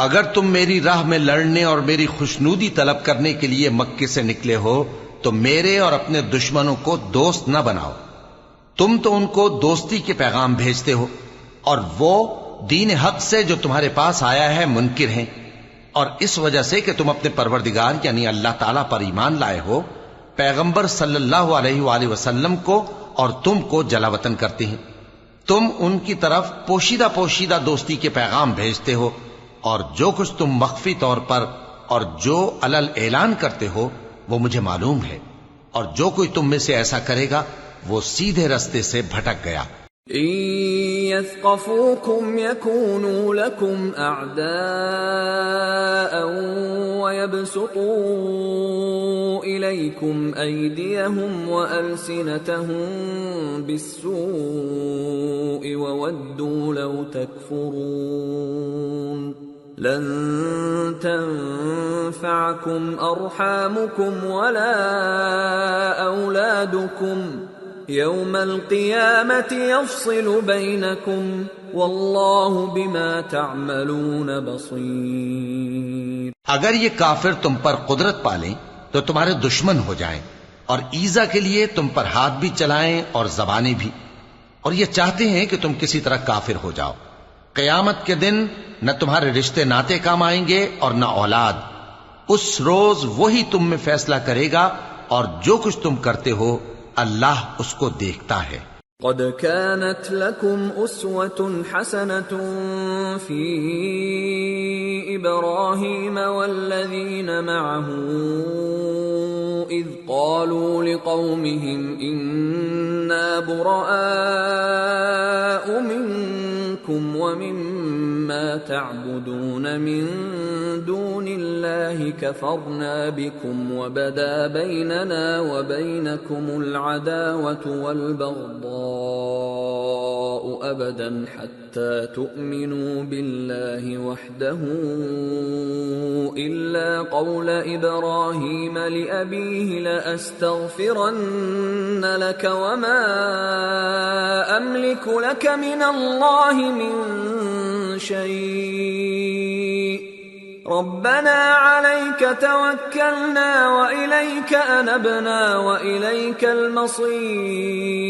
C: اگر تم میری راہ میں لڑنے اور میری خوشنودی طلب کرنے کے لیے مکے سے نکلے ہو تو میرے اور اپنے دشمنوں کو دوست نہ بناؤ. تم تو ان کو دوستی کے پیغام بھیجتے ہو اور وہ دین حق سے جو تمہارے پاس آیا ہے منکر ہیں، اور اس وجہ سے کہ تم اپنے پروردگار یعنی اللہ تعالیٰ پر ایمان لائے ہو، پیغمبر صلی اللہ علیہ وآلہ وسلم کو اور تم کو جلا وطن کرتے ہیں. تم ان کی طرف پوشیدہ پوشیدہ دوستی کے پیغام بھیجتے ہو، اور جو کچھ تم مخفی طور پر اور جو علل اعلان کرتے ہو وہ مجھے معلوم ہے، اور جو کوئی تم میں سے ایسا کرے گا وہ سیدھے رستے سے بھٹک گیا.
B: إن يثقفوكم يكونوا لكم أعداء ويبسطوا إليكم أيديهم وألسنتهم بالسوء وودوا لو تكفرون لن تنفعكم أرحامكم ولا أولادكم يوم القيامة يفصل بينكم والله بما تعملون بصير.
C: اگر یہ کافر تم پر قدرت پالیں تو تمہارے دشمن ہو جائیں، اور ایذا کے لیے تم پر ہاتھ بھی چلائیں اور زبانیں بھی، اور یہ چاہتے ہیں کہ تم کسی طرح کافر ہو جاؤ. قیامت کے دن نہ تمہارے رشتے ناتے کام آئیں گے اور نہ اولاد. اس روز وہی تم میں فیصلہ کرے گا، اور جو کچھ تم کرتے ہو اللہ اس کو دیکھتا ہے.
B: قد كانت لكم أسوة حسنة في إبراهيم والذين معه إذ قالوا لقومهم إنا براء منكم ومما تعبدون من دون الله كفرنا بكم وبدا بيننا وبينكم العداوة والبغضاء أبدا حتى تؤمنوا بالله وحده إلا قول إبراهيم لأبيه لأستغفرن لك وما أملك لك من الله من شيء ربنا عليك توكلنا وإليك أنبنا وإليك المصير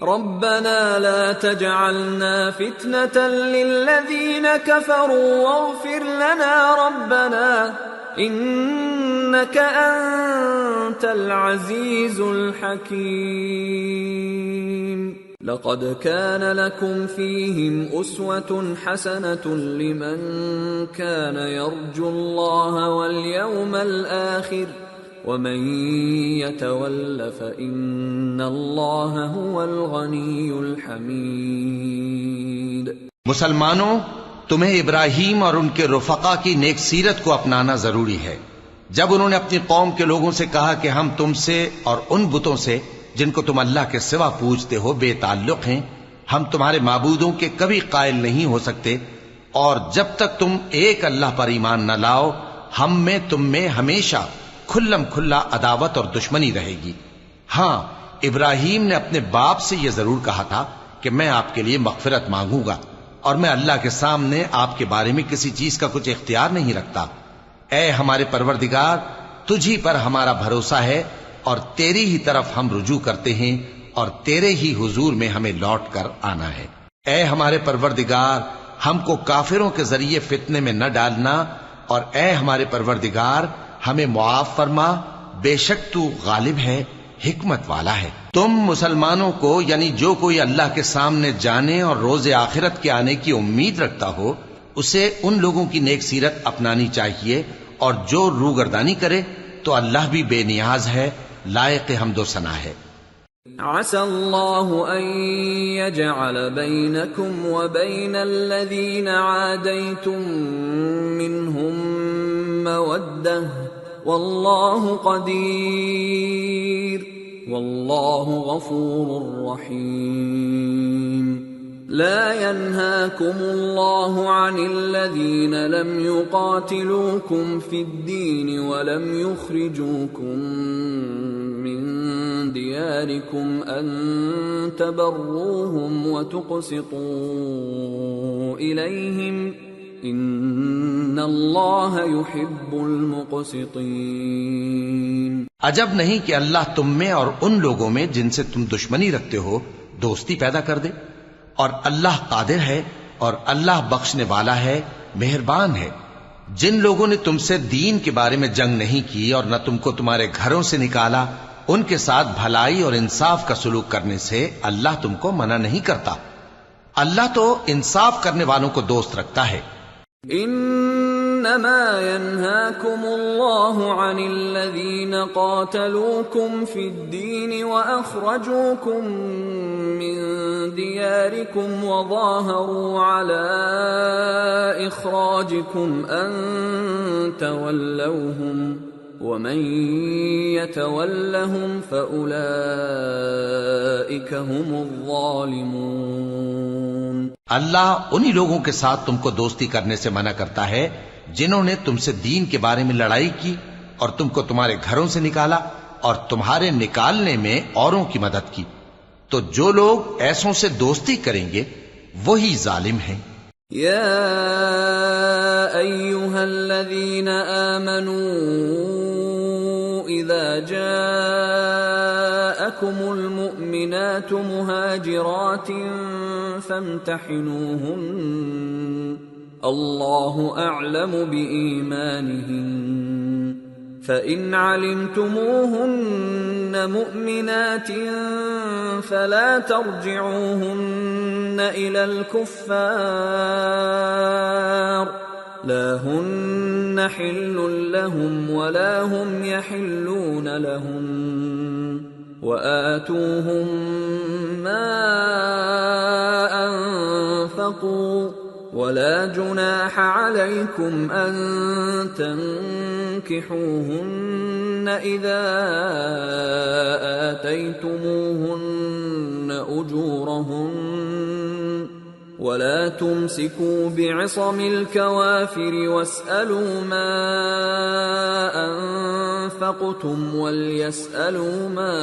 B: ربنا لا تجعلنا فتنة للذين كفروا واغفر لنا ربنا إنك أنت العزيز الحكيم. لقد كان لكم فيهم أسوة حسنة لمن كان يرجو الله واليوم الآخر ومن يتول فإن الله هو الغني الحميد.
C: مسلمانوں، تمہیں ابراہیم اور ان کے رفقا کی نیک سیرت کو اپنانا ضروری ہے. جب انہوں نے اپنی قوم کے لوگوں سے کہا کہ ہم تم سے اور ان بتوں سے جن کو تم اللہ کے سوا پوجتے ہو بے تعلق ہیں، ہم تمہارے معبودوں کے کبھی قائل نہیں ہو سکتے، اور جب تک تم ایک اللہ پر ایمان نہ لاؤ ہم میں تم میں ہمیشہ کھلم کھلا عداوت اور دشمنی رہے گی. ہاں، ابراہیم نے اپنے باپ سے یہ ضرور کہا تھا کہ میں آپ کے لیے مغفرت مانگوں گا، اور میں اللہ کے سامنے آپ کے بارے میں کسی چیز کا کچھ اختیار نہیں رکھتا. اے ہمارے پروردگار، تجھی پر ہمارا بھروسہ ہے اور تیری ہی طرف ہم رجوع کرتے ہیں، اور تیرے ہی حضور میں ہمیں لوٹ کر آنا ہے. اے ہمارے پروردگار، ہم کو کافروں کے ذریعے فتنے میں نہ ڈالنا، اور اے ہمارے پروردگار ہمیں معاف فرما، بے شک تو غالب ہے، حکمت والا ہے. تم مسلمانوں کو یعنی جو کوئی اللہ کے سامنے جانے اور روز آخرت کے آنے کی امید رکھتا ہو اسے ان لوگوں کی نیک سیرت اپنانی چاہیے، اور جو روگردانی کرے تو اللہ بھی بے نیاز ہے، لائق حمد و ثنا ہے.
B: عسى الله أن يجعل بينكم وبين الذين عاديتم منهم مودة والله قدير والله غفور رحيم. لا ينهاكم الله عن الذين لم يقاتلوكم في الدين ولم يخرجوكم من دياركم أن تبروهم وتقسطوا إليهم إن الله يحب المقسطين.
C: عجب نہیں کہ اللہ تم میں اور ان لوگوں میں جن سے تم دشمنی رکھتے ہو دوستی پیدا کر دے، اور اللہ قادر ہے اور اللہ بخشنے والا ہے، مہربان ہے۔ جن لوگوں نے تم سے دین کے بارے میں جنگ نہیں کی اور نہ تم کو تمہارے گھروں سے نکالا، ان کے ساتھ بھلائی اور انصاف کا سلوک کرنے سے اللہ تم کو منع نہیں کرتا۔ اللہ تو انصاف کرنے والوں کو دوست رکھتا ہے۔
B: انما ينهاكم الله عن الذين قاتلوكم في الدين واخرجوكم من دياركم وظاهروا على اخراجكم ان تولوهم ومن يتولهم فاولئك هم الظالمون۔
C: اللہ انہی لوگوں کے ساتھ تم کو دوستی کرنے سے منع کرتا ہے جنہوں نے تم سے دین کے بارے میں لڑائی کی اور تم کو تمہارے گھروں سے نکالا اور تمہارے نکالنے میں اوروں کی مدد کی، تو جو لوگ ایسوں سے دوستی کریں گے وہی ظالم ہیں۔
B: یا ایھا الذین آمنوا اذا جاءکم المؤمنات مہاجرات فامتحنوہن اللہ اعلم بإیمانہن فإن علمتموهن مؤمنات فلا ترجعوهن إلى الكفار لا هن حل لهم ولا هم يحلون لهم وآتوهم ما أنفقوا ولا جناح عليكم أن تنكحوهن إذا آتيتموهن أجورهن ولا تمسكوا بعصم الكوافر واسألوا ما أنفقتم وليسألوا ما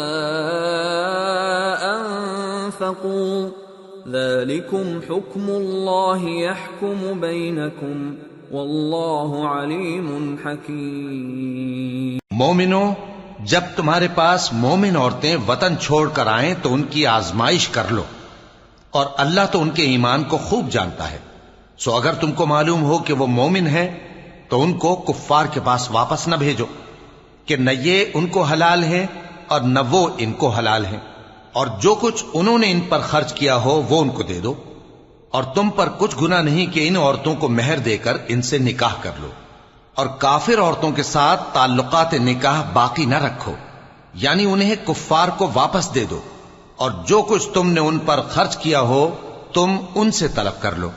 B: أنفقوا ذلكم حكم الله يحكم بينكم والله عليم حكيم۔
C: مومنو، جب تمہارے پاس مومن عورتیں وطن چھوڑ کر آئیں تو ان کی آزمائش کر لو، اور اللہ تو ان کے ایمان کو خوب جانتا ہے۔ سو اگر تم کو معلوم ہو کہ وہ مومن ہیں تو ان کو کفار کے پاس واپس نہ بھیجو کہ نہ یہ ان کو حلال ہیں اور نہ وہ ان کو حلال ہیں، اور جو کچھ انہوں نے ان پر خرچ کیا ہو وہ ان کو دے دو، اور تم پر کچھ گناہ نہیں کہ ان عورتوں کو مہر دے کر ان سے نکاح کر لو، اور کافر عورتوں کے ساتھ تعلقات نکاح باقی نہ رکھو، یعنی انہیں کفار کو واپس دے دو، اور جو کچھ تم نے ان پر خرچ کیا ہو تم ان سے طلب کر لو،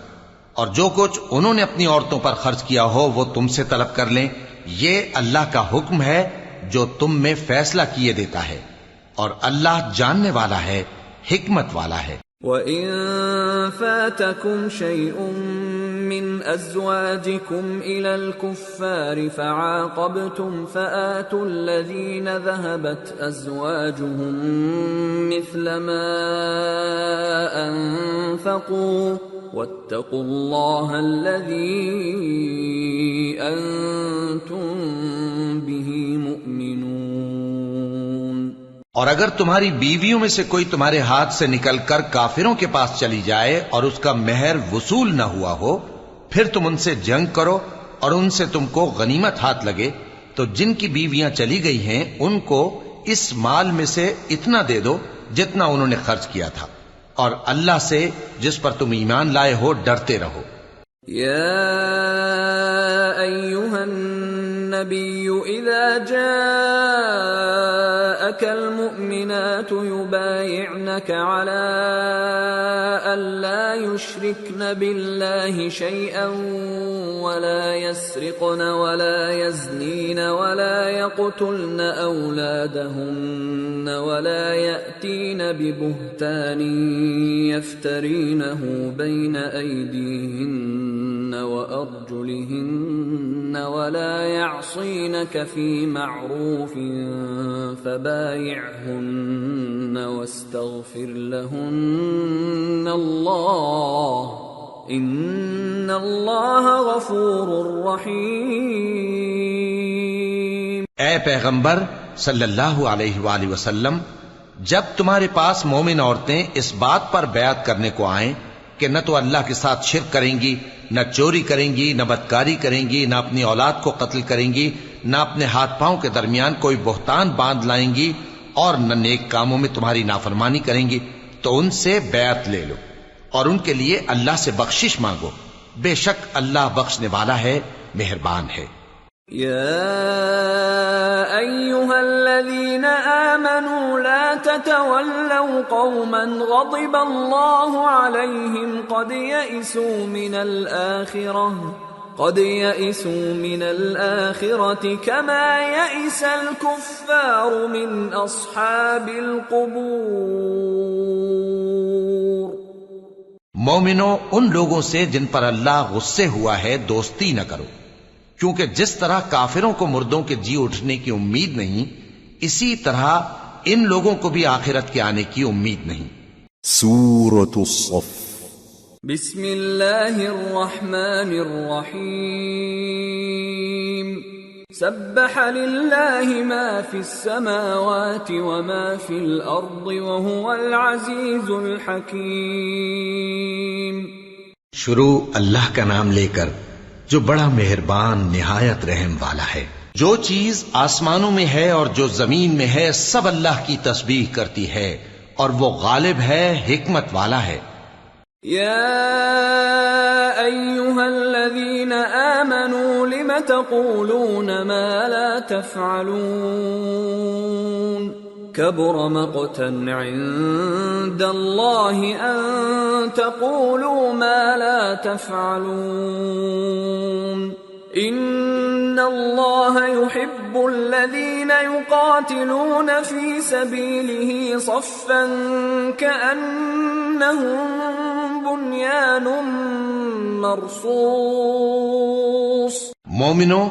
C: اور جو کچھ انہوں نے اپنی عورتوں پر خرچ کیا ہو وہ تم سے طلب کر لیں۔ یہ اللہ کا حکم ہے جو تم میں فیصلہ کیے دیتا ہے، اور اللہ جاننے والا ہے، حکمت والا ہے۔
B: وَإِن فَاتَكُمْ شَيْءٌ مِّنْ أَزْوَاجِكُمْ إِلَى الْكُفَّارِ فَعَاقَبْتُمْ فَآتُوا الَّذِينَ ذَهَبَتْ أَزْوَاجُهُم مِّثْلَ مَا أَنفَقُوا وَاتَّقُوا اللَّهَ الَّذِي أَنتُم بِهِ مُؤْمِنُونَ۔
C: اور اگر تمہاری بیویوں میں سے کوئی تمہارے ہاتھ سے نکل کر کافروں کے پاس چلی جائے اور اس کا مہر وصول نہ ہوا ہو، پھر تم ان سے جنگ کرو اور ان سے تم کو غنیمت ہاتھ لگے، تو جن کی بیویاں چلی گئی ہیں ان کو اس مال میں سے اتنا دے دو جتنا انہوں نے خرچ کیا تھا، اور اللہ سے جس پر تم ایمان لائے ہو ڈرتے رہو۔
B: یا ایھا النبی اذا جاءک المؤمنات یبایعنک علی الا یشرکن باللہ شیئا ولا يسرقن ولا يزنين ولا يقتلن أولادهن ولا يأتين ببهتان يفترينه بين أيديهن وأرجلهن ولا يعصينك في معروف فبايعهن واستغفر لهن الله ان اللہ غفور رحیم۔
C: اے پیغمبر، صلی اللہ علیہ وآلہ وسلم، جب تمہارے پاس مومن عورتیں اس بات پر بیعت کرنے کو آئیں کہ نہ تو اللہ کے ساتھ شرک کریں گی، نہ چوری کریں گی، نہ بدکاری کریں گی، نہ اپنی اولاد کو قتل کریں گی، نہ اپنے ہاتھ پاؤں کے درمیان کوئی بہتان باندھ لائیں گی، اور نہ نیک کاموں میں تمہاری نافرمانی کریں گی، تو ان سے بیعت لے لو اور ان کے لیے اللہ سے بخشش مانگو، بے شک اللہ بخشنے والا ہے، مہربان ہے۔
B: يا أيها الذين آمنوا لا تتولوا قوما غضب الله عليهم قد يئسوا من الآخرة كما يئس الكفار من أصحاب القبور۔
C: مومنو، ان لوگوں سے جن پر اللہ غصے ہوا ہے دوستی نہ کرو، کیونکہ جس طرح کافروں کو مردوں کے جی اٹھنے کی امید نہیں، اسی طرح ان لوگوں کو بھی آخرت کے آنے کی امید نہیں۔
A: سورة الصف۔
B: بسم اللہ الرحمن الرحیم۔ سبح للہ ما فی السماوات وما فی الارض وهو العزیز الحکیم۔
C: شروع اللہ کا نام لے کر جو بڑا مہربان نہایت رحم والا ہے۔ جو چیز آسمانوں میں ہے اور جو زمین میں ہے سب اللہ کی تسبیح کرتی ہے، اور وہ غالب ہے، حکمت والا ہے۔
B: یا ایھا الذین آمنوا لم تقولون ما لا تفعلون كبر مقتا عند الله أن تقولوا ما لا تفعلون إن الله يحب الذين يقاتلون في سبيله صفا كأنهم بنيان مرصوص۔
C: مومنو،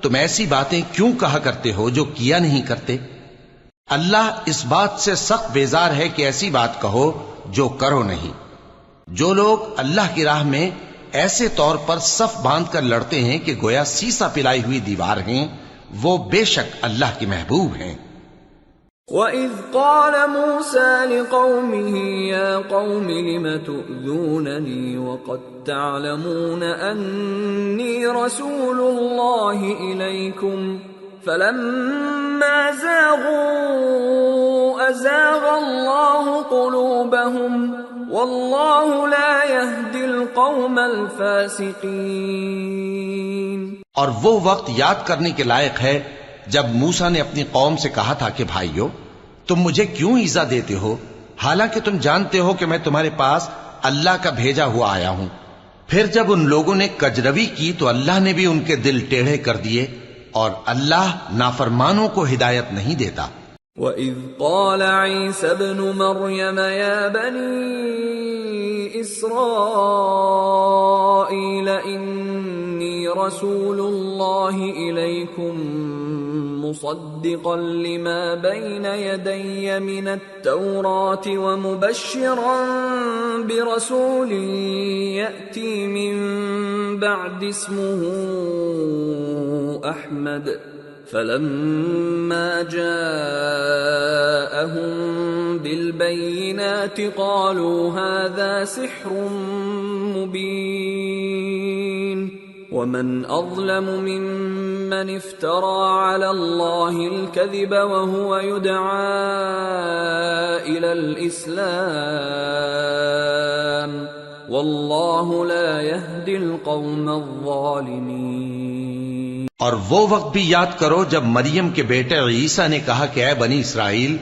C: تم ایسی باتیں کیوں کہا کرتے ہو جو کیا نہیں کرتے؟ اللہ اس بات سے سخت بیزار ہے کہ ایسی بات کہو جو کرو نہیں۔ جو لوگ اللہ کی راہ میں ایسے طور پر صف باندھ کر لڑتے ہیں کہ گویا سیسا پلائی ہوئی دیوار ہیں، وہ بے شک اللہ کے محبوب ہیں۔
B: وَإِذْ قَالَ مُوسَى لِقَوْمِهِ يَا قَوْمِ لِمَ تُؤْذُونَنِي وَقَدْ تَعْلَمُونَ أَنِّي رَسُولُ اللَّهِ إِلَيْكُمْ فَلَمَّا زَاغُوا أَزَاغَ اللَّهُ قُلُوبَهُمْ وَاللَّهُ لَا يَهْدِي الْقَوْمَ الْفَاسِقِينَ۔
C: اور وہ وقت یاد کرنے کے لائق ہے جب موسیٰ نے اپنی قوم سے کہا تھا کہ بھائیو، تم مجھے کیوں ایذا دیتے ہو، حالانکہ تم جانتے ہو کہ میں تمہارے پاس اللہ کا بھیجا ہوا آیا ہوں۔ پھر جب ان لوگوں نے کجروی کی تو اللہ نے بھی ان کے دل ٹیڑھے کر دیے، اور اللہ نافرمانوں کو ہدایت نہیں دیتا۔
B: وَإِذْ قَالَ عِيسَى ابْنُ مَرْيَمَ يَا بَنِي إِسْرَائِيلَ إِنِّي رَسُولُ اللَّهِ إِلَيْكُمْ مُصَدِّقًا لِمَا بَيْنَ يَدَيَّ مِنَ التَّوْرَاةِ وَمُبَشِّرًا بِرَسُولٍ يَأْتِي مِن بَعْدِ اسْمُهُ أَحْمَدُ فَلَمَّا جَاءَهُم بِالْبَيِّنَاتِ قَالُوا هَذَا سِحْرٌ مُبِينٌ وَمَنْ أَظْلَمُ مِمَّنِ افْتَرَى عَلَى اللَّهِ الْكَذِبَ وَهُوَ يُدْعَى إِلَى الْإِسْلَامِ وَاللَّهُ لَا يَهْدِي الْقَوْمَ الظَّالِمِينَ۔
C: اور وہ وقت بھی یاد کرو جب مریم کے بیٹے عیسیٰ نے کہا کہ اے بنی اسرائیل،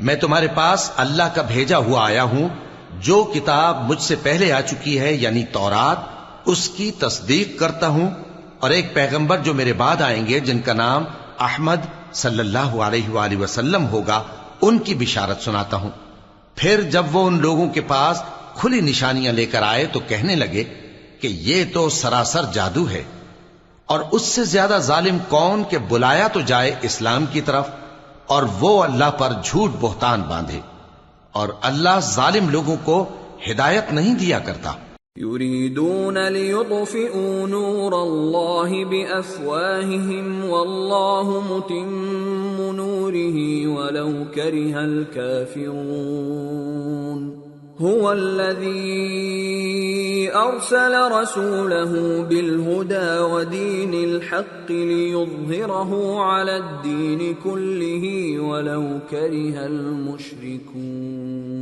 C: میں تمہارے پاس اللہ کا بھیجا ہوا آیا ہوں، جو کتاب مجھ سے پہلے آ چکی ہے یعنی تورات، اس کی تصدیق کرتا ہوں، اور ایک پیغمبر جو میرے بعد آئیں گے جن کا نام احمد صلی اللہ علیہ وآلہ وسلم ہوگا، ان کی بشارت سناتا ہوں۔ پھر جب وہ ان لوگوں کے پاس کھلی نشانیاں لے کر آئے تو کہنے لگے کہ یہ تو سراسر جادو ہے، اور اس سے زیادہ ظالم کون کہ بلایا تو جائے اسلام کی طرف اور وہ اللہ پر جھوٹ بہتان باندھے، اور اللہ ظالم لوگوں کو ہدایت نہیں دیا کرتا۔
B: يريدون ليطفئوا نور الله بأفواههم والله متم نوره ولو كره الكافرون هو الذي أرسل رسوله بالهدى ودين الحق ليظهره على الدين كله ولو كره المشركون۔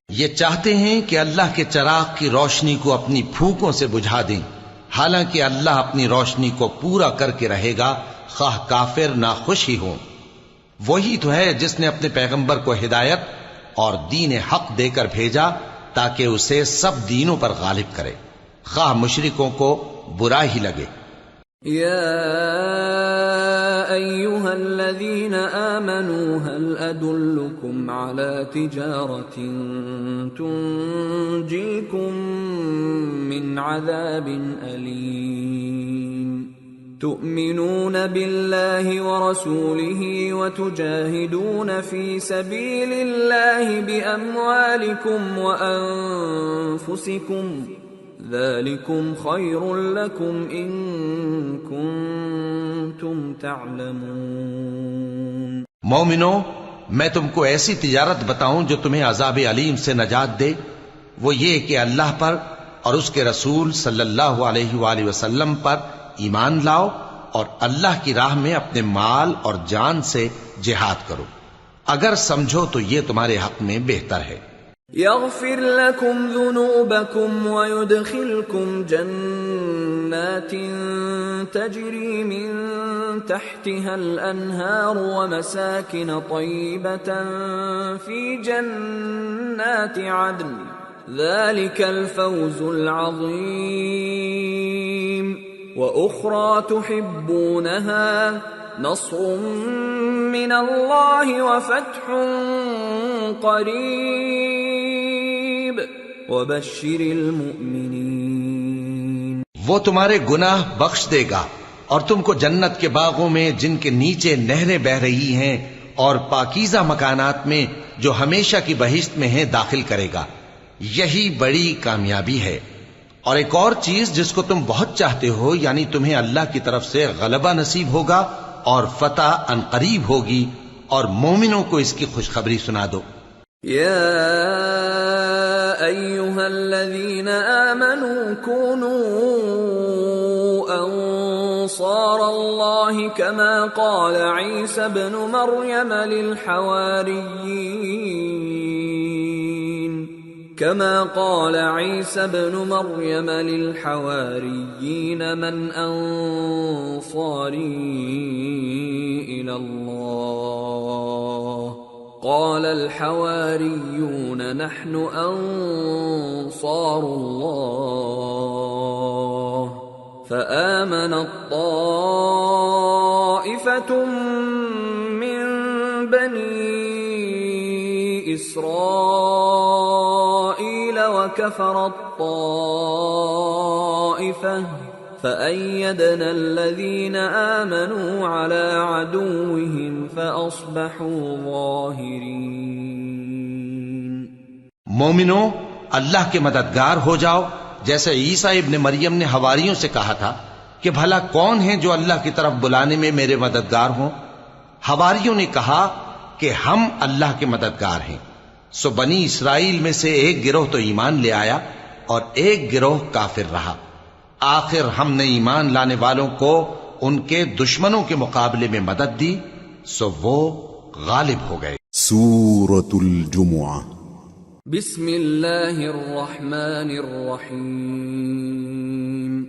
C: یہ چاہتے ہیں کہ اللہ کے چراغ کی روشنی کو اپنی پھونکوں سے بجھا دیں، حالانکہ اللہ اپنی روشنی کو پورا کر کے رہے گا خواہ کافر ناخوش ہی ہوں۔ وہی تو ہے جس نے اپنے پیغمبر کو ہدایت اور دین حق دے کر بھیجا تاکہ اسے سب دینوں پر غالب کرے، خواہ مشرکوں کو برا ہی لگے۔
B: یا ایھا الذین آمنوا هل ادلکم علی تجارۃ تنجیکم من عذاب الیم تؤمنون بالله ورسوله وتجاهدون في سبيل الله بأموالكم وأنفسكم ذلكم خير لكم إن كنتم تعلمون۔
C: مومنو، میں تم کو ایسی تجارت بتاؤں جو تمہیں عذاب علیم سے نجات دے، وہ یہ کہ اللہ پر اور اس کے رسول صلی اللہ علیہ وآلہ وسلم پر ایمان لاؤ اور اللہ کی راہ میں اپنے مال اور جان سے جہاد کرو، اگر سمجھو تو یہ تمہارے حق میں بہتر ہے۔
B: یغفر لکم ذنوبکم ویدخلکم جنات تجری من تحتها الانہار ومساکن طیبة فی جنات عدن ذلك الفوز العظیم۔ وَأُخْرَى تُحِبُّونَهَا نَصْرٌ مِّنَ اللَّهِ وَفَتْحٌ قَرِيبٌ وَبَشِّرِ الْمُؤْمِنِينَ۔
C: وہ تمہارے گناہ بخش دے گا اور تم کو جنت کے باغوں میں جن کے نیچے نہریں بہ رہی ہیں اور پاکیزہ مکانات میں جو ہمیشہ کی بہشت میں ہیں داخل کرے گا، یہی بڑی کامیابی ہے۔ اور ایک اور چیز جس کو تم بہت چاہتے ہو، یعنی تمہیں اللہ کی طرف سے غلبہ نصیب ہوگا اور فتح عنقریب ہوگی، اور مومنوں کو اس کی خوشخبری سنا دو۔
B: یا ایھا الذین آمنوا كونوا انصار اللہ كما قال عیسی ابن مریم للحواريين من أنصاري إلى الله قال الحواريون نحن أنصار الله فآمنت طائفة من بني إسرائيل وكفرت طائفة فأيدنا الذين آمنوا على عدوهم فأصبحوا ظاهرين۔
C: مومنو، اللہ کے مددگار ہو جاؤ، جیسے عیسیٰ ابن مریم نے حواریوں سے کہا تھا کہ بھلا کون ہیں جو اللہ کی طرف بلانے میں میرے مددگار ہوں؟ حواریوں نے کہا کہ ہم اللہ کے مددگار ہیں۔ سو بنی اسرائیل میں سے ایک گروہ تو ایمان لے آیا اور ایک گروہ کافر رہا۔ آخر ہم نے ایمان لانے والوں کو ان کے دشمنوں کے مقابلے میں مدد دی، سو وہ غالب ہو گئے۔
A: سورة الجمعہ۔
B: بسم اللہ الرحمن الرحیم۔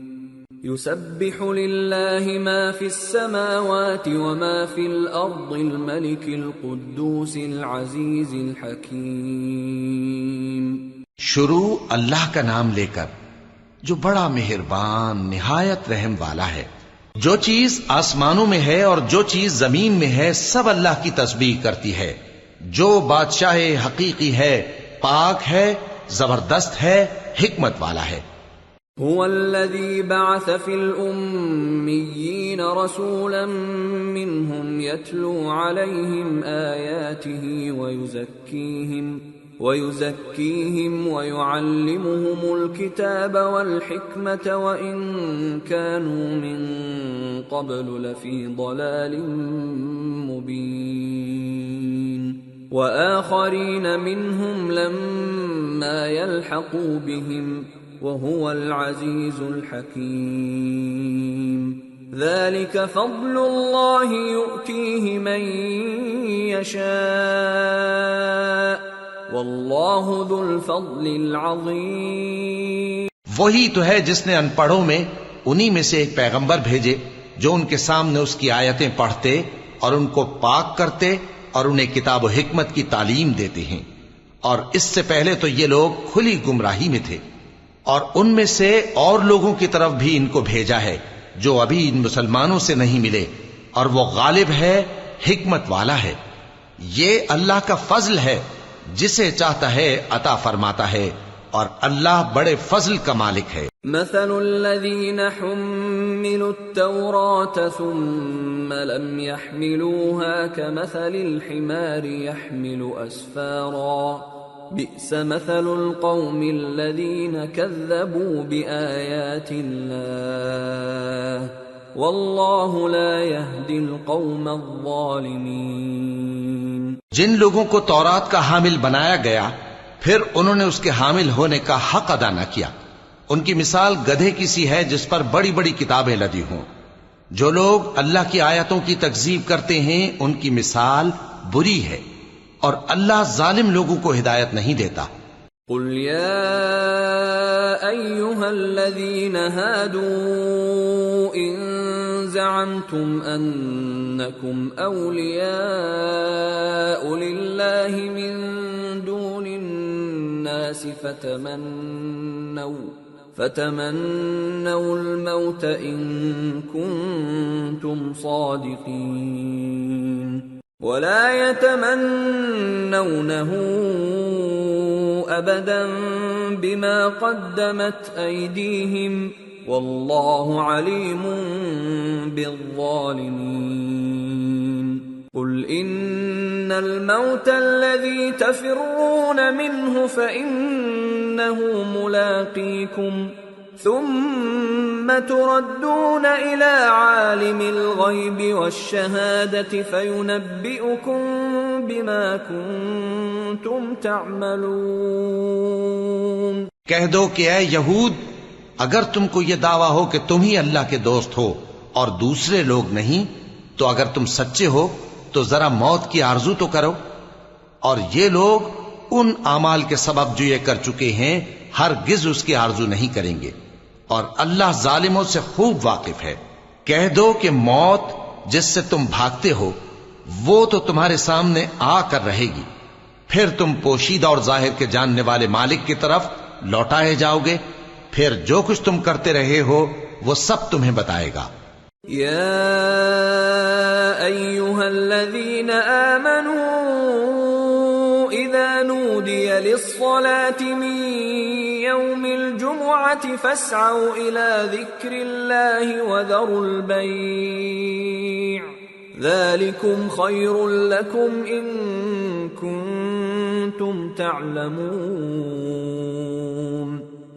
B: يسبح لله ما في السماوات وما في الأرض الملك القدوس العزيز الحكيم۔
C: شروع اللہ کا نام لے کر جو بڑا مہربان نہایت رحم والا ہے۔ جو چیز آسمانوں میں ہے اور جو چیز زمین میں ہے سب اللہ کی تسبیح کرتی ہے۔ جو بادشاہ حقیقی ہے، پاک ہے، زبردست ہے، حکمت والا ہے۔
B: هو الذي بعث في الأميين رسولا منهم يتلو عليهم آياته ويزكيهم ويعلمهم الكتاب والحكمة وإن كانوا من قبل لفي ضلال مبين وآخرين منهم لما يلحقوا بهم وهو العزيز الحكيم ذلك فضل الله يؤتيه من يشاء واللہ ذو الفضل العظیم۔
C: وہی تو ہے جس نے ان پڑھوں میں انہی میں سے ایک پیغمبر بھیجے جو ان کے سامنے اس کی آیتیں پڑھتے اور ان کو پاک کرتے اور انہیں کتاب و حکمت کی تعلیم دیتے ہیں، اور اس سے پہلے تو یہ لوگ کھلی گمراہی میں تھے، اور ان میں سے اور لوگوں کی طرف بھی ان کو بھیجا ہے جو ابھی ان مسلمانوں سے نہیں ملے، اور وہ غالب ہے، حکمت والا ہے۔ یہ اللہ کا فضل ہے، جسے چاہتا ہے عطا فرماتا ہے، اور اللہ بڑے فضل کا مالک ہے۔
B: مثل الذين حملوا التوراة ثم لم يحملوها كمثل الحمار يحمل أسفارا بئس مثل القوم الذين كذبوا بآيات الله واللہ لا يهدی القوم الظالمین۔
C: جن لوگوں کو تورات کا حامل بنایا گیا پھر انہوں نے اس کے حامل ہونے کا حق ادا نہ کیا، ان کی مثال گدھے کی سی ہے جس پر بڑی بڑی کتابیں لدی ہوں۔ جو لوگ اللہ کی آیتوں کی تکذیب کرتے ہیں ان کی مثال بری ہے، اور اللہ ظالم لوگوں کو ہدایت نہیں دیتا۔
B: قل یا ایھا الذین ہادوا ان زعمتم انکم اولیاء للہ من دون الناس فتمنوا الموت ان کنتم صادقین ولا يتمنونه ابدا بما قدمت ايديهم والله عليم بالظالمين قل ان الموت الذي تفرون منه فانه ملاقيكم ثم تردون إلى عالم الغيب والشهادة فينبئكم بما كنتم تعملون۔
C: کہہ دو کہ اے یہود، اگر تم کو یہ دعویٰ ہو کہ تم ہی اللہ کے دوست ہو اور دوسرے لوگ نہیں، تو اگر تم سچے ہو تو ذرا موت کی آرزو تو کرو، اور یہ لوگ ان اعمال کے سبب جو یہ کر چکے ہیں ہرگز اس کی آرزو نہیں کریں گے، اور اللہ ظالموں سے خوب واقف ہے۔ کہہ دو کہ موت جس سے تم بھاگتے ہو وہ تو تمہارے سامنے آ کر رہے گی، پھر تم پوشیدہ اور ظاہر کے جاننے والے مالک کی طرف لوٹائے جاؤ گے، پھر جو کچھ تم کرتے رہے ہو وہ سب تمہیں بتائے گا۔
B: یا ایھا الذین آمنوا اذا نودی للصلاة من يوم الجمعة فاسعوا إلى ذكر الله وذروا البيع ذلكم خير لكم إن كنتم تعلمون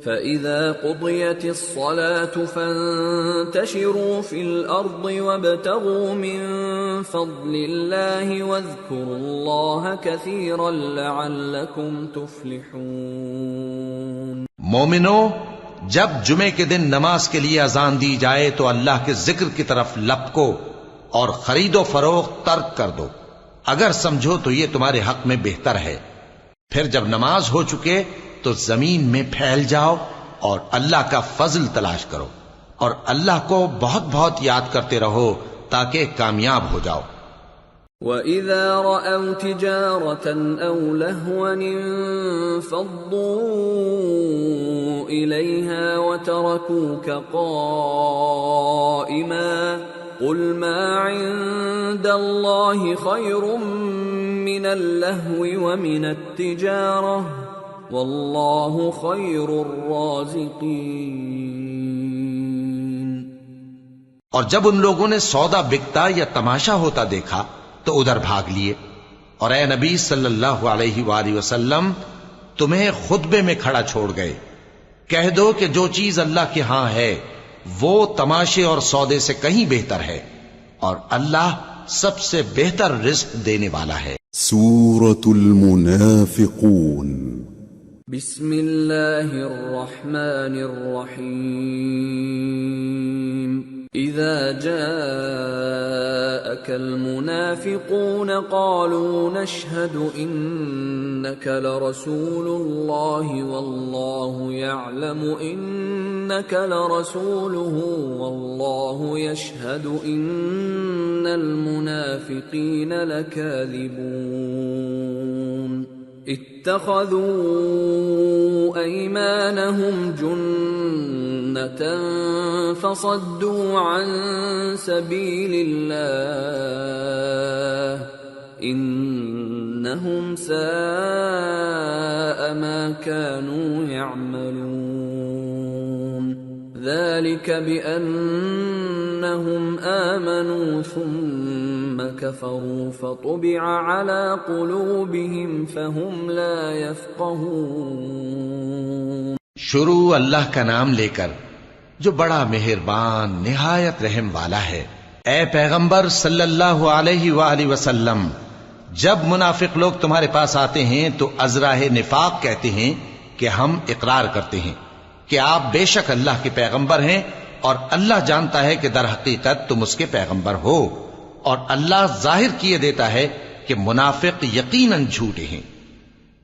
B: فإذا قضيت الصلاة فانتشروا في الأرض وابتغوا من فضل الله واذكروا الله كثيرا لعلكم تفلحون۔
C: مومنو، جب جمعے کے دن نماز کے لیے اذان دی جائے تو اللہ کے ذکر کی طرف لپکو اور خرید و فروخت ترک کر دو، اگر سمجھو تو یہ تمہارے حق میں بہتر ہے۔ پھر جب نماز ہو چکے تو زمین میں پھیل جاؤ اور اللہ کا فضل تلاش کرو، اور اللہ کو بہت بہت یاد کرتے رہو تاکہ کامیاب ہو جاؤ۔
B: وَإِذَا رَأَوْا تِجَارَةً أَوْ لَهْوًا انفَضُّوا إِلَيْهَا وَتَرَكُوكَ قَائِمًا قُلْ مَا عِندَ اللَّهِ خَيْرٌ مِّنَ اللَّهْوِ وَمِنَ التِّجَارَةِ وَاللَّهُ خَيْرُ الرَّازِقِينَ۔
C: اور جب ان لوگوں نے سودا بکتا یا تماشا ہوتا دیکھا تو ادھر بھاگ لیے، اور اے نبی صلی اللہ علیہ وآلہ وسلم تمہیں خطبے میں کھڑا چھوڑ گئے. کہہ دو کہ جو چیز اللہ کے ہاں ہے وہ تماشے اور سودے سے کہیں بہتر ہے، اور اللہ سب سے بہتر رزق دینے والا ہے.
A: سورة المنافقون.
B: بسم اللہ الرحمن الرحیم. اذا جاءك المنافقون قالوا نشهد انك لرسول الله والله يعلم انك لرسوله والله يشهد ان المنافقين لكاذبون. اتخذوا ايمانهم جنة فصدوا عن سبيل الله انهم ساء ما كانوا يعملون. ذلك بأنهم آمنوا ثم كفروا فطبع على قلوبهم فهم لا يفقهون.
C: شروع اللہ کا نام لے کر جو بڑا مہربان نہایت رحم والا ہے. اے پیغمبر صلی اللہ علیہ وآلہ وسلم، جب منافق لوگ تمہارے پاس آتے ہیں تو ازراہ نفاق کہتے ہیں کہ ہم اقرار کرتے ہیں کہ آپ بے شک اللہ کے پیغمبر ہیں، اور اللہ جانتا ہے کہ در حقیقت تم اس کے پیغمبر ہو، اور اللہ ظاہر کیے دیتا ہے کہ منافق یقیناً جھوٹے ہیں.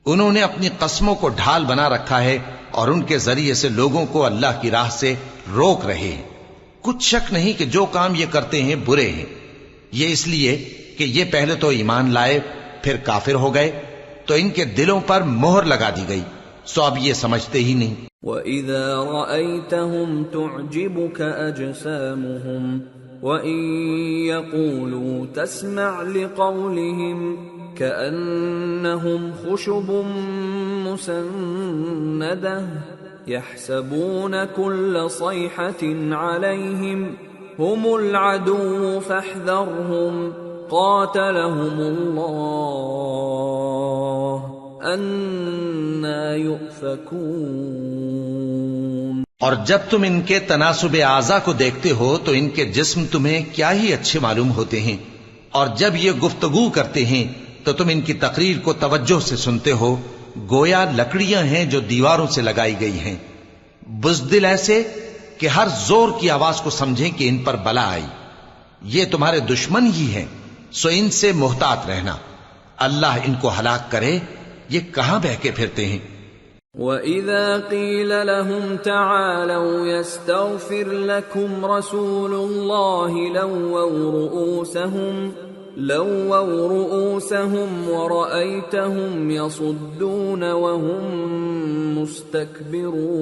C: انہوں نے اپنی قسموں کو ڈھال بنا رکھا ہے اور ان کے ذریعے سے لوگوں کو اللہ کی راہ سے روک رہے ہیں. کچھ شک نہیں کہ جو کام یہ کرتے ہیں برے ہیں. یہ اس لیے کہ یہ پہلے تو ایمان لائے پھر کافر ہو گئے، تو ان کے دلوں پر مہر لگا دی گئی، سو اب یہ سمجھتے ہی نہیں.
B: وَإِذَا رَأَيْتَهُمْ تُعْجِبُكَ أَجْسَامُهُمْ وَإِن يَقُولُوا تَسْمَعْ لِقَوْلِهِمْ كَأَنَّهُمْ خُشُبٌ مُّسَنَّدَةٌ يَحْسَبُونَ كُلَّ صَيْحَةٍ عَلَيْهِمْ هُمُ الْعَدُوُّ فَاحْذَرْهُمْ قَاتَلَهُمُ اللَّهُ أَنَّى يُؤْفَكُونَ.
C: اور جب تم ان کے تناسب اعضاء کو دیکھتے ہو تو ان کے جسم تمہیں کیا ہی اچھے معلوم ہوتے ہیں، اور جب یہ گفتگو کرتے ہیں تو تم ان کی تقریر کو توجہ سے سنتے ہو، گویا لکڑیاں ہیں جو دیواروں سے لگائی گئی ہیں. بزدل ایسے کہ ہر زور کی آواز کو سمجھیں کہ ان پر بلا آئی. یہ تمہارے دشمن ہی ہیں، سو ان سے محتاط رہنا. اللہ ان کو ہلاک کرے، یہ کہاں بہ کے پھرتے ہیں.
B: وَإِذَا قِيلَ لَهُمْ تَعَالَوْا يَسْتَغْفِرْ لَكُمْ رَسُولُ اللَّهِ لَوَّوْا رُؤُوسَهُمْ وَرَأَيْتَهُمْ يَصُدُّونَ وَهُمْ مُسْتَكْبِرُونَ.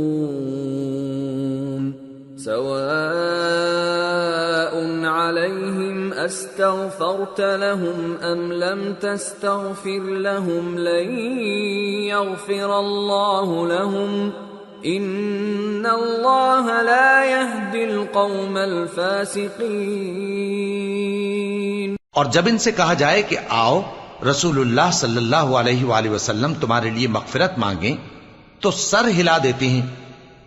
B: سواء عليهم استغفرت لهم ام لم تستغفر لهم لن يغفر الله لهم ان الله لا يهدي القوم الفاسقين.
C: اور جب ان سے کہا جائے کہ آؤ رسول اللہ صلی اللہ علیہ وآلہ وسلم تمہارے لیے مغفرت مانگیں تو سر ہلا دیتے ہیں،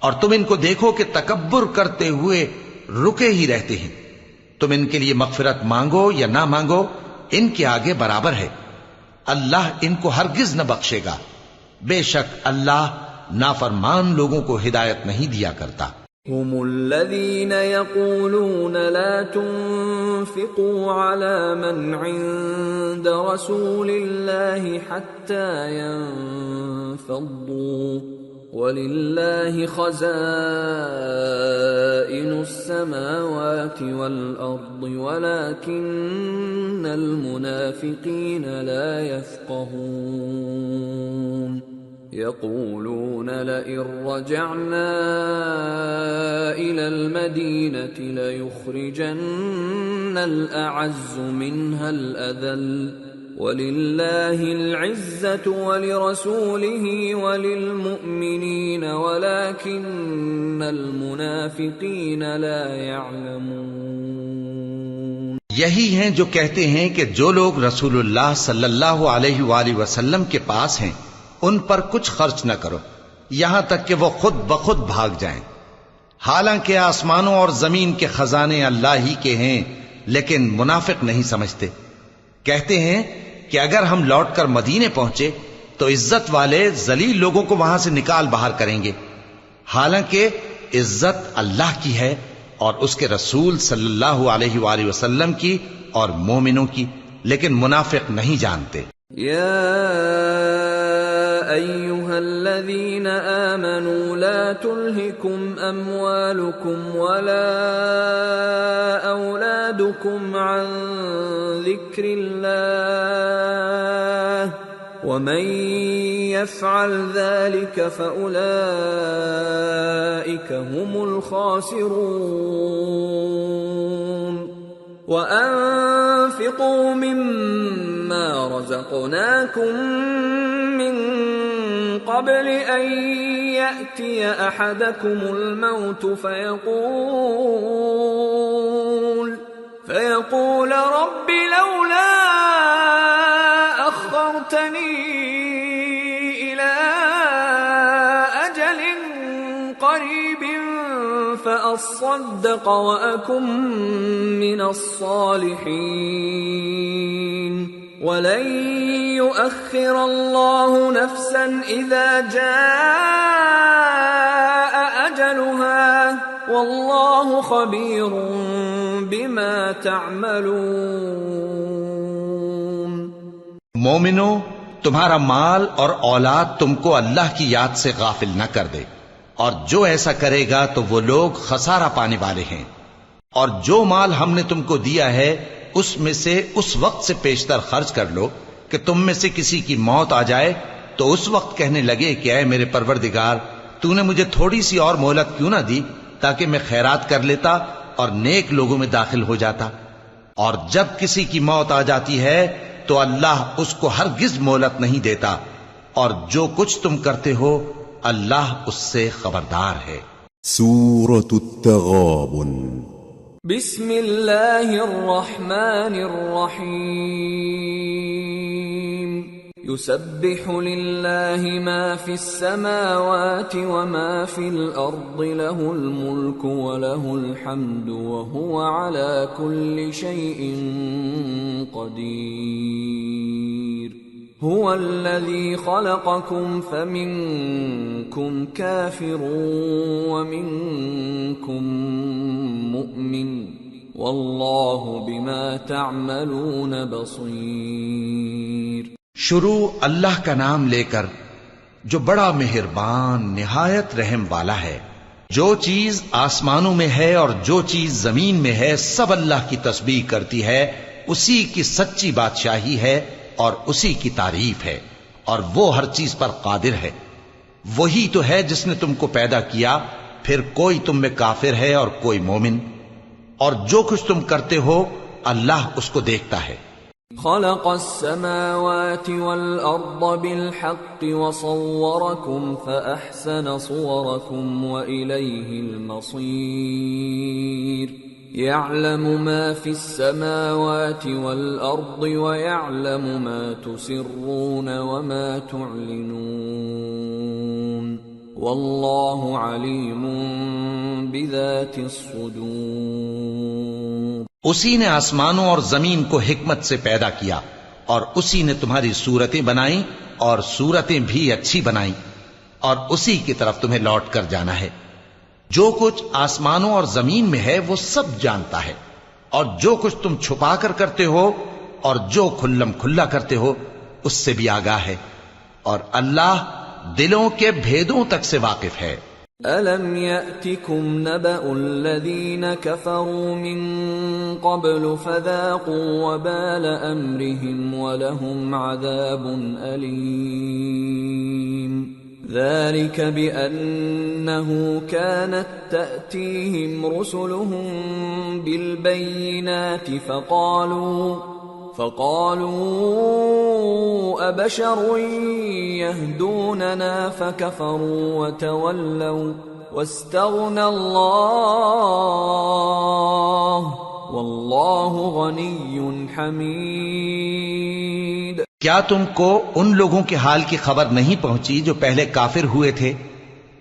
C: اور تم ان کو دیکھو کہ تکبر کرتے ہوئے رکے ہی رہتے ہیں. تم ان کے لیے مغفرت مانگو یا نہ مانگو، ان کے آگے برابر ہے. اللہ ان کو ہرگز نہ بخشے گا. بے شک اللہ نافرمان لوگوں کو ہدایت نہیں دیا کرتا.
B: هم الذين يقولون لا تنفقوا على من عند رسول الله حتى ينفضوا ولله خزائن السماوات والأرض ولكن المنافقين لا يفقهون. يقولون لئن رجعنا إلى المدينة ليخرجن الأعز منها الأذل ولله العزة ولرسوله وللمؤمنين ولكن المنافقين لا يعلمون.
C: یہی ہیں جو کہتے ہیں کہ جو لوگ رسول اللہ صلی اللہ علیہ وآلہ وسلم کے پاس ہیں ان پر کچھ خرچ نہ کرو یہاں تک کہ وہ خود بخود بھاگ جائیں، حالانکہ آسمانوں اور زمین کے خزانے اللہ ہی کے ہیں، لیکن منافق نہیں سمجھتے۔ کہتے ہیں کہ اگر ہم لوٹ کر مدینے پہنچے تو عزت والے ذلیل لوگوں کو وہاں سے نکال باہر کریں گے، حالانکہ عزت اللہ کی ہے اور اس کے رسول صلی اللہ علیہ وآلہ وسلم کی اور مومنوں کی، لیکن منافق نہیں جانتے۔
B: یا ایھا الذین آمنوا لا تلہکم اموالکم ولا اولادکم عن ذکر اللہ ومن يفعل ذلك فأولئك هم الخاسرون وأنفقوا مما رزقناكم من قبل أن يأتي أحدكم الموت فيقول رب لولا أخرتني إلى أجل قريب فأصدق وأكن من الصالحين ولن يؤخر الله نفسا إذا جاء أجلها والله خبير بما تعملون۔
C: مومنو، تمہارا مال اور اولاد تم کو اللہ کی یاد سے غافل نہ کر دے، اور جو ایسا کرے گا تو وہ لوگ خسارہ پانے والے ہیں۔ اور جو مال ہم نے تم کو دیا ہے اس میں سے اس وقت سے پیشتر خرچ کر لو کہ تم میں سے کسی کی موت آ جائے تو اس وقت کہنے لگے کہ اے میرے پروردگار، تو نے مجھے تھوڑی سی اور مہلت کیوں نہ دی تاکہ میں خیرات کر لیتا اور نیک لوگوں میں داخل ہو جاتا۔ اور جب کسی کی موت آ جاتی ہے تو اللہ اس کو ہرگز مہلت نہیں دیتا، اور جو کچھ تم کرتے ہو اللہ اس سے خبردار ہے۔
A: سورة التغابن۔
B: بسم اللہ الرحمن الرحیم۔ يسبح للہ ما فی السماوات وما فی الارض له الملک وله الحمد وهو على كل شيء قدیر۔ هو الذي خلقكم فمنكم كافر ومنكم مؤمن والله بما تعملون بصير۔
C: شروع اللہ کا نام لے کر جو بڑا مہربان نہایت رحم والا ہے۔ جو چیز آسمانوں میں ہے اور جو چیز زمین میں ہے سب اللہ کی تسبیح کرتی ہے، اسی کی سچی بادشاہی ہے اور اسی کی تعریف ہے، اور وہ ہر چیز پر قادر ہے۔ وہی تو ہے جس نے تم کو پیدا کیا، پھر کوئی تم میں کافر ہے اور کوئی مومن، اور جو کچھ تم کرتے ہو اللہ اس کو دیکھتا ہے۔
B: خلق السماوات والأرض بالحق وصوركم فأحسن صوركم وإليه المصير۔ يعلم ما في السماوات والأرض ويعلم ما تسرون وما تعلنون والله عليم بذات الصدور۔
C: اسی نے آسمانوں اور زمین کو حکمت سے پیدا کیا، اور اسی نے تمہاری صورتیں بنائیں اور صورتیں بھی اچھی بنائیں، اور اسی کی طرف تمہیں لوٹ کر جانا ہے۔ جو کچھ آسمانوں اور زمین میں ہے وہ سب جانتا ہے، اور جو کچھ تم چھپا کر کرتے ہو اور جو کھلم کھلا کرتے ہو اس سے بھی آگاہ ہے، اور اللہ دلوں کے بھیدوں تک سے واقف ہے۔
B: أَلَمْ يَأْتِكُمْ نَبَأُ الَّذِينَ كَفَرُوا مِن قَبْلُ فَذَاقُوا وَبَالَ أَمْرِهِمْ وَلَهُمْ عَذَابٌ أَلِيمٌ ذَلِكَ بِأَنَّهُ كَانَتْ تَأْتِيهِمْ رُسُلُهُم بِالْبَيِّنَاتِ فقالوا أبشر يهدوننا فكفروا وتولوا واستغنى الله والله غني حميد۔
C: کیا تم کو ان لوگوں کے حال کی خبر نہیں پہنچی جو پہلے کافر ہوئے تھے؟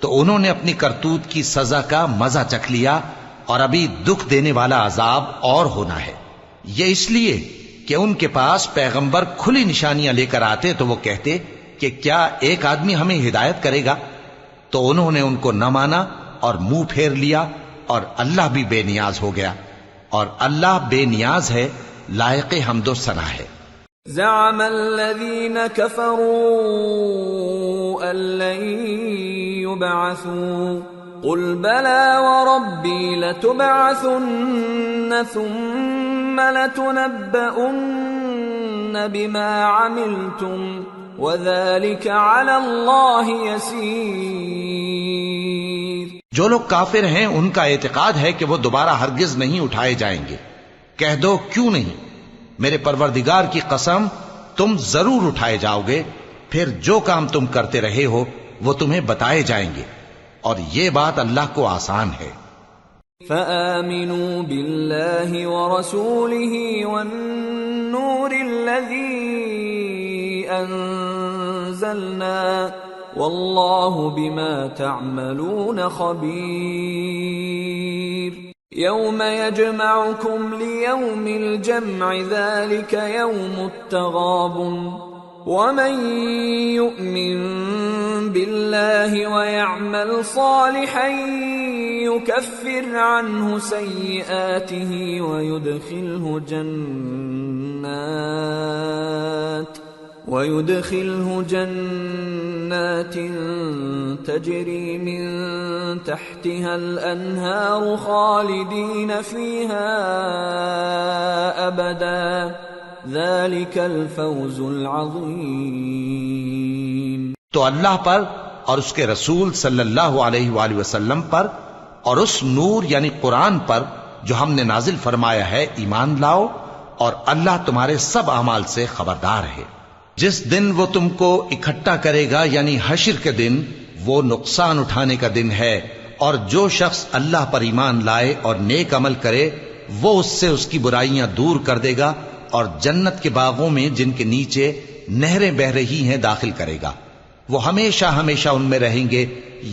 C: تو انہوں نے اپنی کرتوت کی سزا کا مزہ چکھ لیا، اور ابھی دکھ دینے والا عذاب اور ہونا ہے۔ یہ اس لیے کہ ان کے پاس پیغمبر کھلی نشانیاں لے کر آتے تو وہ کہتے کہ کیا ایک آدمی ہمیں ہدایت کرے گا؟ تو انہوں نے ان کو نہ مانا اور منہ پھیر لیا، اور اللہ بھی بے نیاز ہو گیا، اور اللہ بے نیاز ہے، لائق حمد و ثنا ہے۔
B: زعم الذين كفروا أن لن يبعثوا قل بلى وربي لتبعثن ثم لتنبؤن بما عملتم وذلك على الله يسير۔
C: جو لوگ کافر ہیں ان کا اعتقاد ہے کہ وہ دوبارہ ہرگز نہیں اٹھائے جائیں گے۔ کہہ دو کیوں نہیں، میرے پروردگار کی قسم تم ضرور اٹھائے جاؤ گے، پھر جو کام تم کرتے رہے ہو وہ تمہیں بتائے جائیں گے، اور یہ بات اللہ کو آسان ہے۔
B: فآمنوا بالله ورسوله والنور الذي أنزلنا والله بما تعملون خبير۔ يوم يجمعكم ليوم الجمع ذلك يوم التغابن ومن يؤمن بالله ويعمل صالحا يكفر عنه سيئاته ويدخله جنات تجري من تحتها الأنهار خالدين فيها أبدا ذلك الفوز العظيم۔
C: تو اللہ پر اور اس کے رسول صلی اللہ علیہ وآلہ وسلم پر اور اس نور یعنی قرآن پر جو ہم نے نازل فرمایا ہے ایمان لاؤ، اور اللہ تمہارے سب اعمال سے خبردار ہے۔ جس دن وہ تم کو اکٹھا کرے گا یعنی حشر کے دن، وہ نقصان اٹھانے کا دن ہے، اور جو شخص اللہ پر ایمان لائے اور نیک عمل کرے وہ اس سے اس کی برائیاں دور کر دے گا، اور جنت کے باغوں میں جن کے نیچے نہریں بہ رہی ہیں داخل کرے گا، وہ ہمیشہ ہمیشہ ان میں رہیں گے،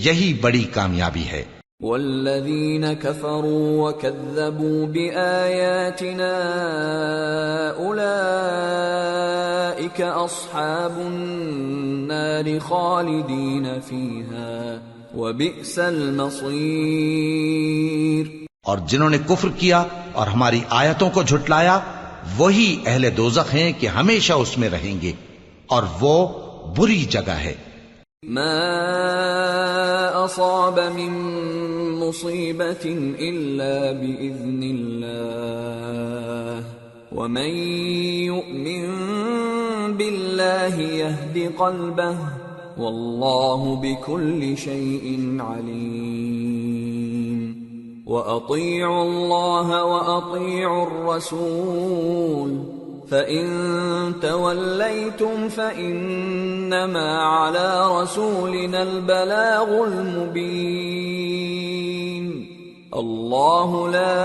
C: یہی بڑی کامیابی ہے۔
B: والذین کفروا وکذبوا بآیاتنا اولئک اصحاب النار خالدین فیہا وبئس المصیر۔
C: اور جنہوں نے کفر کیا اور ہماری آیتوں کو جھٹلایا وہی اہل دوزخ ہیں کہ ہمیشہ اس میں رہیں گے، اور وہ بری جگہ ہے۔
B: ما اصاب من مصیبت الا باذن اللہ ومن یؤمن باللہ یہد قلبہ واللہ بكل شیء علیم۔ وَأَطِيعُوا اللَّهَ وَأَطِيعُوا الرَّسُولَ فَإِن تَوَلَّيْتُمْ فَإِنَّمَا عَلَى رَسُولِنَا الْبَلَاغُ الْمُبِينُ۔ اللَّهُ لَا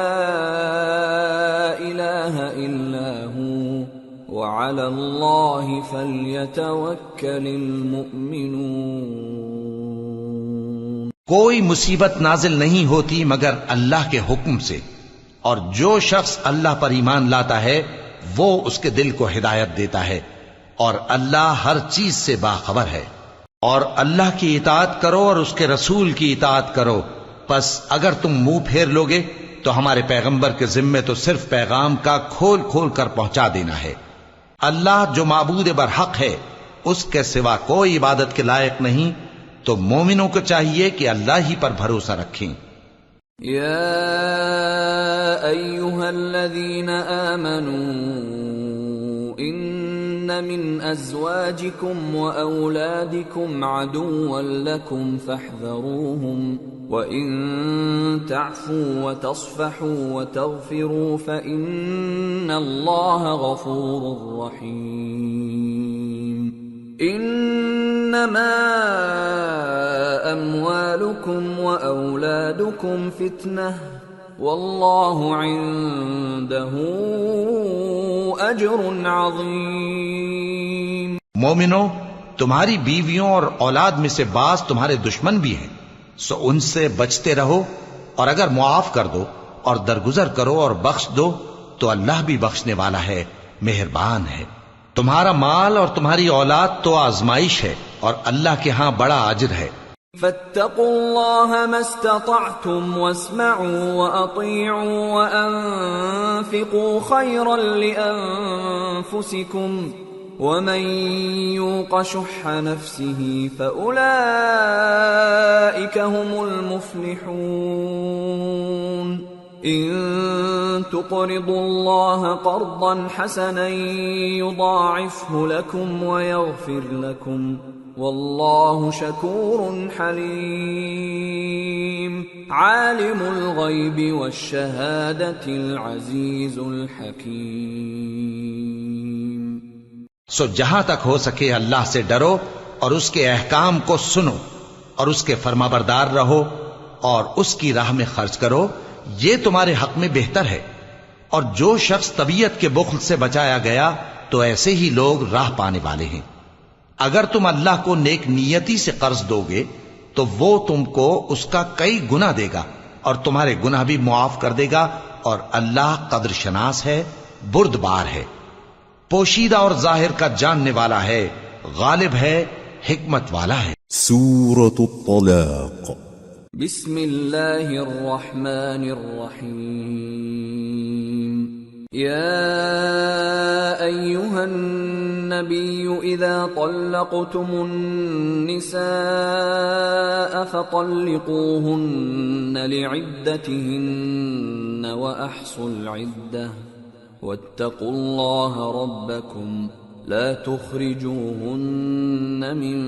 B: إِلَٰهَ إِلَّا هُوَ وَعَلَى اللَّهِ فَلْيَتَوَكَّلِ الْمُؤْمِنُونَ۔
C: کوئی مصیبت نازل نہیں ہوتی مگر اللہ کے حکم سے، اور جو شخص اللہ پر ایمان لاتا ہے وہ اس کے دل کو ہدایت دیتا ہے، اور اللہ ہر چیز سے باخبر ہے۔ اور اللہ کی اطاعت کرو اور اس کے رسول کی اطاعت کرو، پس اگر تم منہ پھیر لوگے تو ہمارے پیغمبر کے ذمے تو صرف پیغام کا کھول کھول کر پہنچا دینا ہے۔ اللہ جو معبود برحق ہے اس کے سوا کوئی عبادت کے لائق نہیں، تو مومنوں کو چاہیے کہ اللہ ہی پر بھروسہ رکھیں۔
B: یا ایھا الذین آمنوا ان من ازواجکم واولادکم عدوا لکم فاحذروہم وَإِن تَعْفُوا وَتَصْفَحُوا وَتَغْفِرُوا فَإِنَّ اللَّهَ غَفُورٌ رَّحِيمٌ۔ إِنَّمَا أَمْوَالُكُمْ وَأَوْلَادُكُمْ فِتْنَةٌ وَاللَّهُ عِندَهُ أَجْرٌ عَظِيمٌ۔
C: مومنو، تمہاری بیویوں اور اولاد میں سے بعض تمہارے دشمن بھی ہیں، سو ان سے بچتے رہو، اور اگر معاف کر دو اور درگزر کرو اور بخش دو تو اللہ بھی بخشنے والا ہے، مہربان ہے۔ تمہارا مال اور تمہاری اولاد تو آزمائش ہے، اور اللہ کے ہاں بڑا اجر ہے۔
B: فاتقوا الله ما استطعتم واسمعوا وأطيعوا وأنفقوا خيرا لأنفسكم ومن يوق شح نفسه فأولئك هم المفلحون إن تقرضوا الله قرضا حسنا يضاعفه لكم ويغفر لكم واللہ شکور حلیم عالم الغیب والشہادۃ العزیز الحکیم۔
C: سو جہاں تک ہو سکے اللہ سے ڈرو اور اس کے احکام کو سنو اور اس کے فرمانبردار رہو اور اس کی راہ میں خرچ کرو، یہ تمہارے حق میں بہتر ہے۔ اور جو شخص طبیعت کے بخل سے بچایا گیا تو ایسے ہی لوگ راہ پانے والے ہیں۔ اگر تم اللہ کو نیک نیتی سے قرض دو گے تو وہ تم کو اس کا کئی گنا دے گا اور تمہارے گناہ بھی معاف کر دے گا، اور اللہ قدر شناس ہے، بردبار ہے، پوشیدہ اور ظاہر کا جاننے والا ہے، غالب ہے، حکمت والا ہے۔
A: سورة الطلاق۔
B: بسم اللہ الرحمن الرحیم۔ يا أيها النبي إذا طلقتم النساء فطلقوهن لعدتهن وأحصوا العدة واتقوا الله ربكم لا تخرجوهن من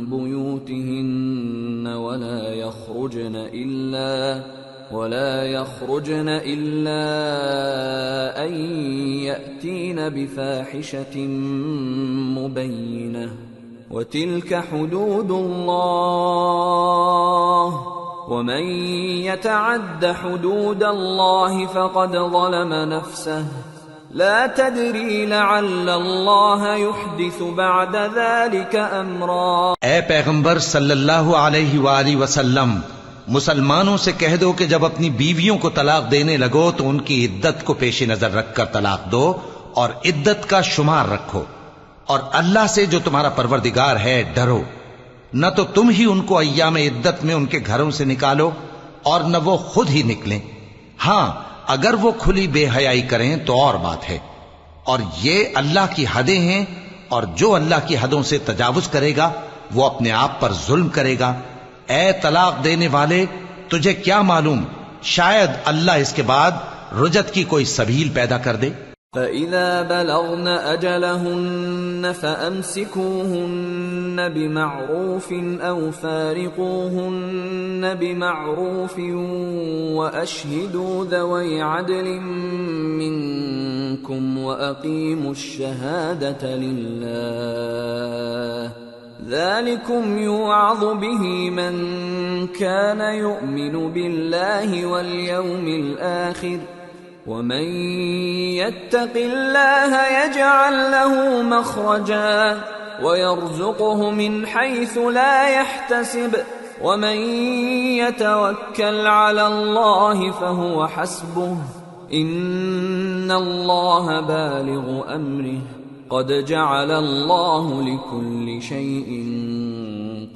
B: بيوتهن ولا يخرجن إلا أن يأتين بفاحشة مبينة وتلك حدود الله ومن يتعد حدود الله فقد ظلم نفسه لا تدري لعل الله يحدث بعد ذلك امرا۔
C: اے پیغمبر صلی اللہ علیہ وآلہ وسلم، مسلمانوں سے کہہ دو کہ جب اپنی بیویوں کو طلاق دینے لگو تو ان کی عدت کو پیش نظر رکھ کر طلاق دو اور عدت کا شمار رکھو، اور اللہ سے جو تمہارا پروردگار ہے ڈرو۔ نہ تو تم ہی ان کو ایام عدت میں ان کے گھروں سے نکالو اور نہ وہ خود ہی نکلیں، ہاں اگر وہ کھلی بے حیائی کریں تو اور بات ہے، اور یہ اللہ کی حدیں ہیں، اور جو اللہ کی حدوں سے تجاوز کرے گا وہ اپنے آپ پر ظلم کرے گا۔ اے طلاق دینے والے، تجھے کیا معلوم شاید اللہ اس کے بعد رجعت کی کوئی سبیل پیدا کر دے۔
B: فَإِذَا بَلَغْنَ أَجَلَهُنَّ فَأَمْسِكُوهُنَّ بِمَعْرُوفٍ أَوْ فَارِقُوهُنَّ بِمَعْرُوفٍ وَأَشْهِدُوا ذَوَيْ عَدْلٍ مِّنكُمْ وَأَقِيمُوا الشَّهَادَةَ لِلَّهِ ذَلِكُمْ يُوعَظُ بِهِ مَنْ كَانَ يُؤْمِنُ بِاللَّهِ وَالْيَوْمِ الْآخِرِ وَمَنْ يَتَّقِ اللَّهَ يَجْعَلْ لَهُ مَخْرَجًا وَيَرْزُقْهُ مِنْ حَيْثُ لَا يَحْتَسِبُ وَمَنْ يَتَوَكَّلْ عَلَى اللَّهِ فَهُوَ حَسْبُهُ إِنَّ اللَّهَ بَالِغُ أَمْرِهِ قد جعل اللہ لکل شیء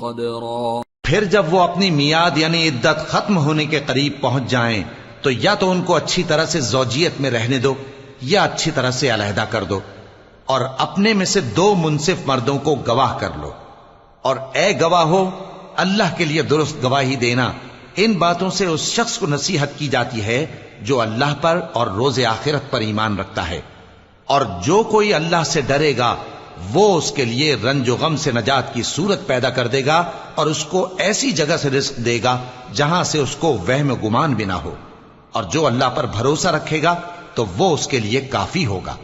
B: قدرا۔
C: پھر جب وہ اپنی میعاد یعنی عدت ختم ہونے کے قریب پہنچ جائیں تو یا تو ان کو اچھی طرح سے زوجیت میں رہنے دو یا اچھی طرح سے علیحدہ کر دو، اور اپنے میں سے 2 منصف مردوں کو گواہ کر لو، اور اے گواہو اللہ کے لیے درست گواہی دینا۔ ان باتوں سے اس شخص کو نصیحت کی جاتی ہے جو اللہ پر اور روز آخرت پر ایمان رکھتا ہے، اور جو کوئی اللہ سے ڈرے گا وہ اس کے لیے رنج و غم سے نجات کی صورت پیدا کر دے گا، اور اس کو ایسی جگہ سے رزق دے گا جہاں سے اس کو وہم و گمان بھی نہ ہو، اور جو اللہ پر بھروسہ رکھے گا تو وہ اس کے لیے کافی ہوگا۔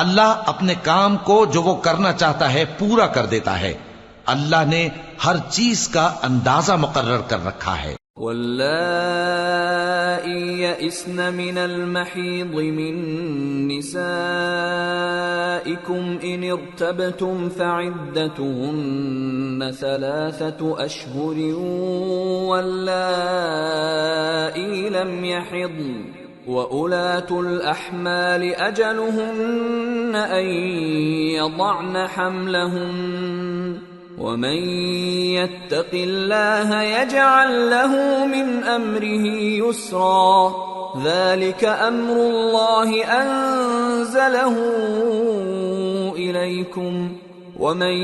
C: اللہ اپنے کام کو جو وہ کرنا چاہتا ہے پورا کر دیتا ہے۔ اللہ نے ہر چیز کا اندازہ مقرر کر رکھا ہے۔
B: واللائي يئسن من المحيض من نسائكم إن ارتبتم فعدتهن 3 أشهر واللائي لم يحضن وأولاة الأحمال أجلهن أن يضعن حملهن ومن يتق الله يجعل له من أمره يسرا ذلك أمر الله أنزله إليكم ومن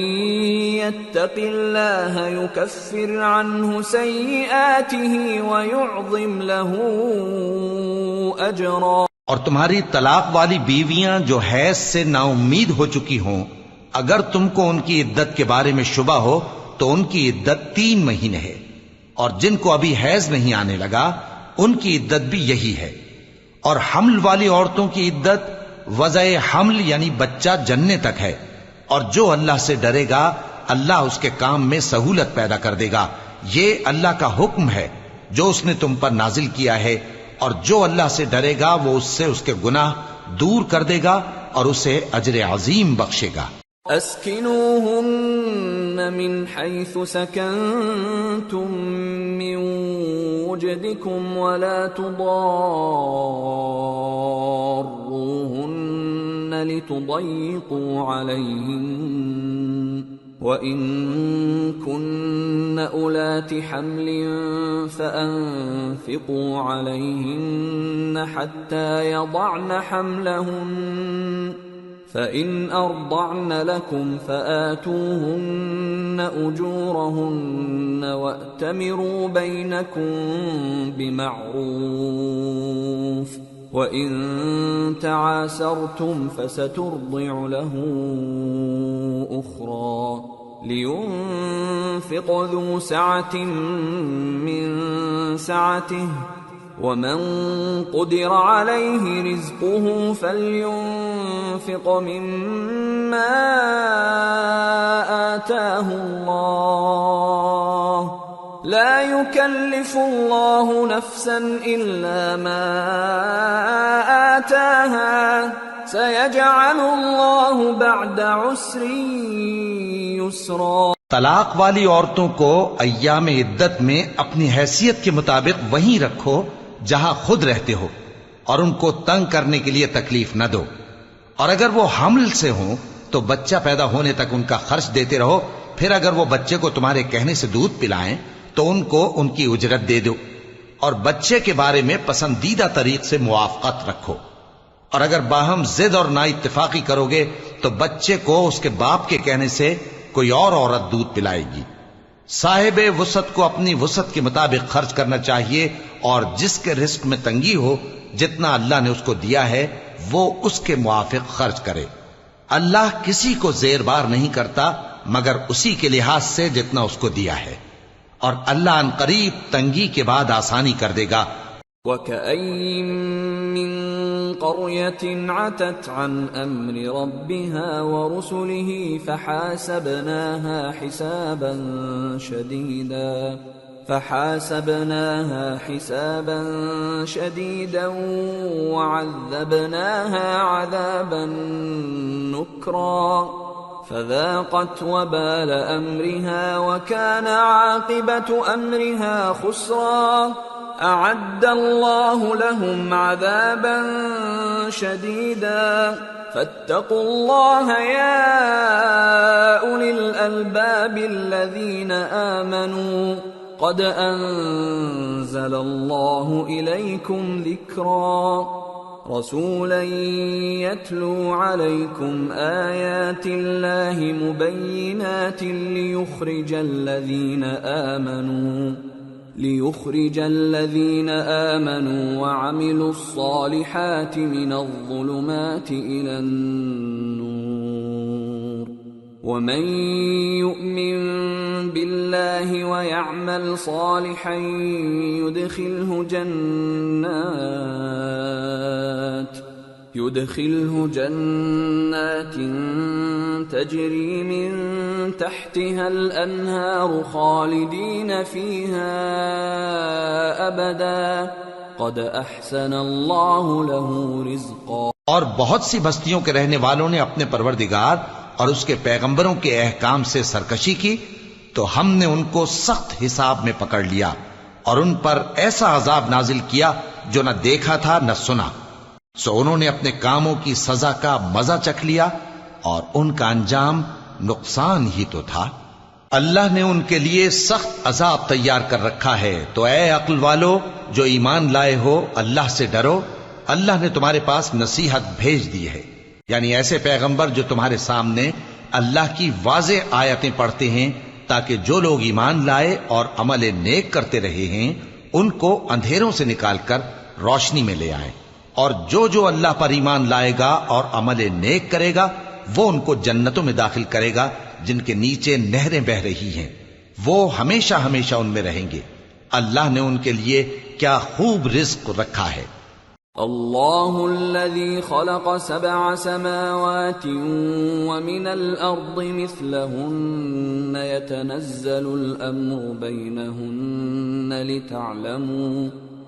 B: يتق الله يكفر عنه سيئاته ويعظم له أجرا۔
C: اور تمہاری طلاق والی بیویاں جو حیض سے نا امید ہو چکی ہوں، اگر تم کو ان کی عدت کے بارے میں شبہ ہو تو ان کی عدت 3 مہینے ہے، اور جن کو ابھی حیض نہیں آنے لگا ان کی عدت بھی یہی ہے۔ اور حمل والی عورتوں کی عدت وضع حمل یعنی بچہ جننے تک ہے، اور جو اللہ سے ڈرے گا اللہ اس کے کام میں سہولت پیدا کر دے گا۔ یہ اللہ کا حکم ہے جو اس نے تم پر نازل کیا ہے، اور جو اللہ سے ڈرے گا وہ اس سے اس کے گناہ دور کر دے گا اور اسے اجر عظیم بخشے گا۔
B: اسکنوہن من حیث سکنتم من وجدکم ولا تضاروہن لتضیقوا علیہن وَإِن كُنَّ أُولَاتِ حَمْلٍ فَأَنفِقُوا عَلَيْهِنَّ حَتَّى يَضَعْنَ حَمْلَهُنَّ فَإِنْ أَرْضَعْنَ لَكُمْ فَآتُوهُنَّ أُجُورَهُنَّ وَأْتَمِرُوا بَيْنَكُمْ بِمَعْرُوفٍ وَإِن تَعَاسَرْتُمْ فَسَتُرْضِعُ لَهُ أُخْرَى لِيُنْفِقْ ذُو سَعَةٍ مِّن سَعَتِهِ وَمَن قُدِرَ عَلَيْهِ رِزْقُهُ فَلْيُنْفِقْ مِمَّا آتَاهُ اللَّهُ لا يكلف الله نفسا إلا ما آتاها سيجعل الله بعد عسر يسرا۔
C: طلاق والی عورتوں کو ایام عدت میں اپنی حیثیت کے مطابق وہیں رکھو جہاں خود رہتے ہو، اور ان کو تنگ کرنے کے لیے تکلیف نہ دو، اور اگر وہ حمل سے ہوں تو بچہ پیدا ہونے تک ان کا خرچ دیتے رہو، پھر اگر وہ بچے کو تمہارے کہنے سے دودھ پلائیں تو ان کو ان کی اجرت دے دو، اور بچے کے بارے میں پسندیدہ طریق سے موافقت رکھو، اور اگر باہم ضد اور نا اتفاقی کرو گے تو بچے کو اس کے باپ کے کہنے سے کوئی اور عورت دودھ پلائے گی۔ صاحب وسعت کو اپنی وسعت کے مطابق خرچ کرنا چاہیے، اور جس کے رزق میں تنگی ہو جتنا اللہ نے اس کو دیا ہے وہ اس کے موافق خرچ کرے۔ اللہ کسی کو زیر بار نہیں کرتا مگر اسی کے لحاظ سے جتنا اس کو دیا ہے، اور اللہ ان قریب تنگی کے بعد آسانی کر دے گا۔
B: وَكَأَيٍّ مِّن قَرْيَةٍ عَتَتْ عَنْ أَمْرِ رَبِّهَا وَرُسُلِهِ فَحَاسَبْنَاهَا حِسَابًا شَدِيدًا وَعَذَّبْنَاهَا عَذَابًا نُكْرًا فذاقت وبال أمرها وكان عاقبة أمرها خسرا أعد الله لهم عذابا شديدا فاتقوا الله يا أولي الألباب الذين آمنوا قد أنزل الله إليكم ذكرا رسولا يتلو عليكم آيات الله مبينات ليخرج الذين آمنوا وعملوا الصالحات من الظلمات إلى النور ومن يؤمن بالله ويعمل صالحا يدخله جنات تجري من تحتها الأنهار خالدين فيها أبدا قد أحسن الله له رزقا.
C: اور بہت سی بستیوں کے رہنے والوں نے اپنے پروردگار اور اس کے پیغمبروں کے احکام سے سرکشی کی تو ہم نے ان کو سخت حساب میں پکڑ لیا اور ان پر ایسا عذاب نازل کیا جو نہ دیکھا تھا نہ سنا. سو انہوں نے اپنے کاموں کی سزا کا مزہ چکھ لیا اور ان کا انجام نقصان ہی تو تھا. اللہ نے ان کے لیے سخت عذاب تیار کر رکھا ہے. تو اے عقل والو جو ایمان لائے ہو اللہ سے ڈرو. اللہ نے تمہارے پاس نصیحت بھیج دی ہے، یعنی ایسے پیغمبر جو تمہارے سامنے اللہ کی واضح آیتیں پڑھتے ہیں تاکہ جو لوگ ایمان لائے اور عمل نیک کرتے رہے ہیں ان کو اندھیروں سے نکال کر روشنی میں لے آئیں. اور جو اللہ پر ایمان لائے گا اور عمل نیک کرے گا وہ ان کو جنتوں میں داخل کرے گا جن کے نیچے نہریں بہ رہی ہیں، وہ ہمیشہ ہمیشہ ان میں رہیں گے. اللہ نے ان کے لیے کیا خوب رزق رکھا ہے.
B: اللہ الذي خلق 7 سماوات ومن الأرض مثلهن يتنزل الأمر بينهن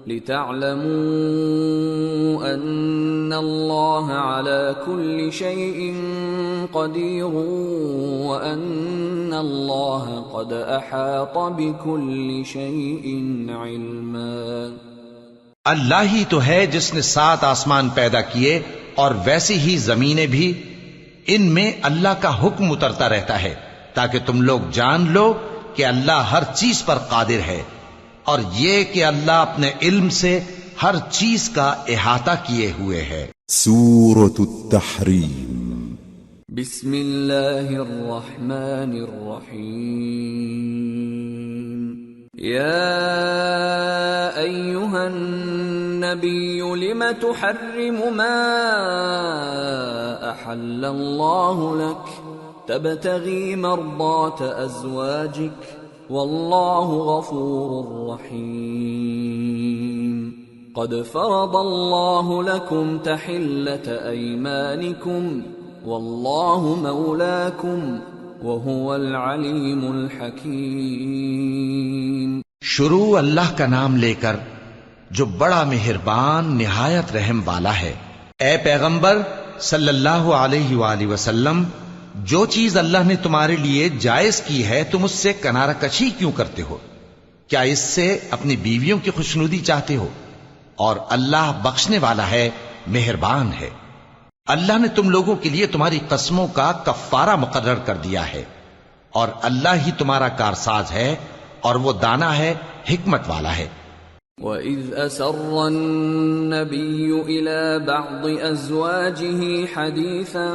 B: لتعلموا أن الله على كل شيء قدير وأن الله قد أحاط بكل شيء علما.
C: اللہ ہی تو ہے جس نے 7 آسمان پیدا کیے اور ویسی ہی زمینیں بھی، ان میں اللہ کا حکم اترتا رہتا ہے تاکہ تم لوگ جان لو کہ اللہ ہر چیز پر قادر ہے، اور یہ کہ اللہ اپنے علم سے ہر چیز کا احاطہ کیے ہوئے ہے.
A: سورة التحریم.
B: بسم اللہ الرحمن الرحیم. یا ایہا النبی لم تحرم ما احل اللہ لک تبتغی مرضات ازواجک واللہ غفور رحیم. قد فرض اللہ لکم تحلة ایمانکم واللہ مولاکم وهو العلیم الحکیم.
C: شروع اللہ کا نام لے کر جو بڑا مہربان نہایت رحم والا ہے. اے پیغمبر صلی اللہ علیہ وآلہ وسلم، جو چیز اللہ نے تمہارے لیے جائز کی ہے تم اس سے کنارہ کشی کیوں کرتے ہو؟ کیا اس سے اپنی بیویوں کی خوشنودی چاہتے ہو؟ اور اللہ بخشنے والا ہے، مہربان ہے. اللہ نے تم لوگوں کے لیے تمہاری قسموں کا کفارہ مقرر کر دیا ہے، اور اللہ ہی تمہارا کارساز ہے اور وہ دانا ہے، حکمت والا ہے.
B: وَإِذْ أَسَرَّ النَّبِيُّ إِلَى بَعْضِ أَزْوَاجِهِ حَدِيثًا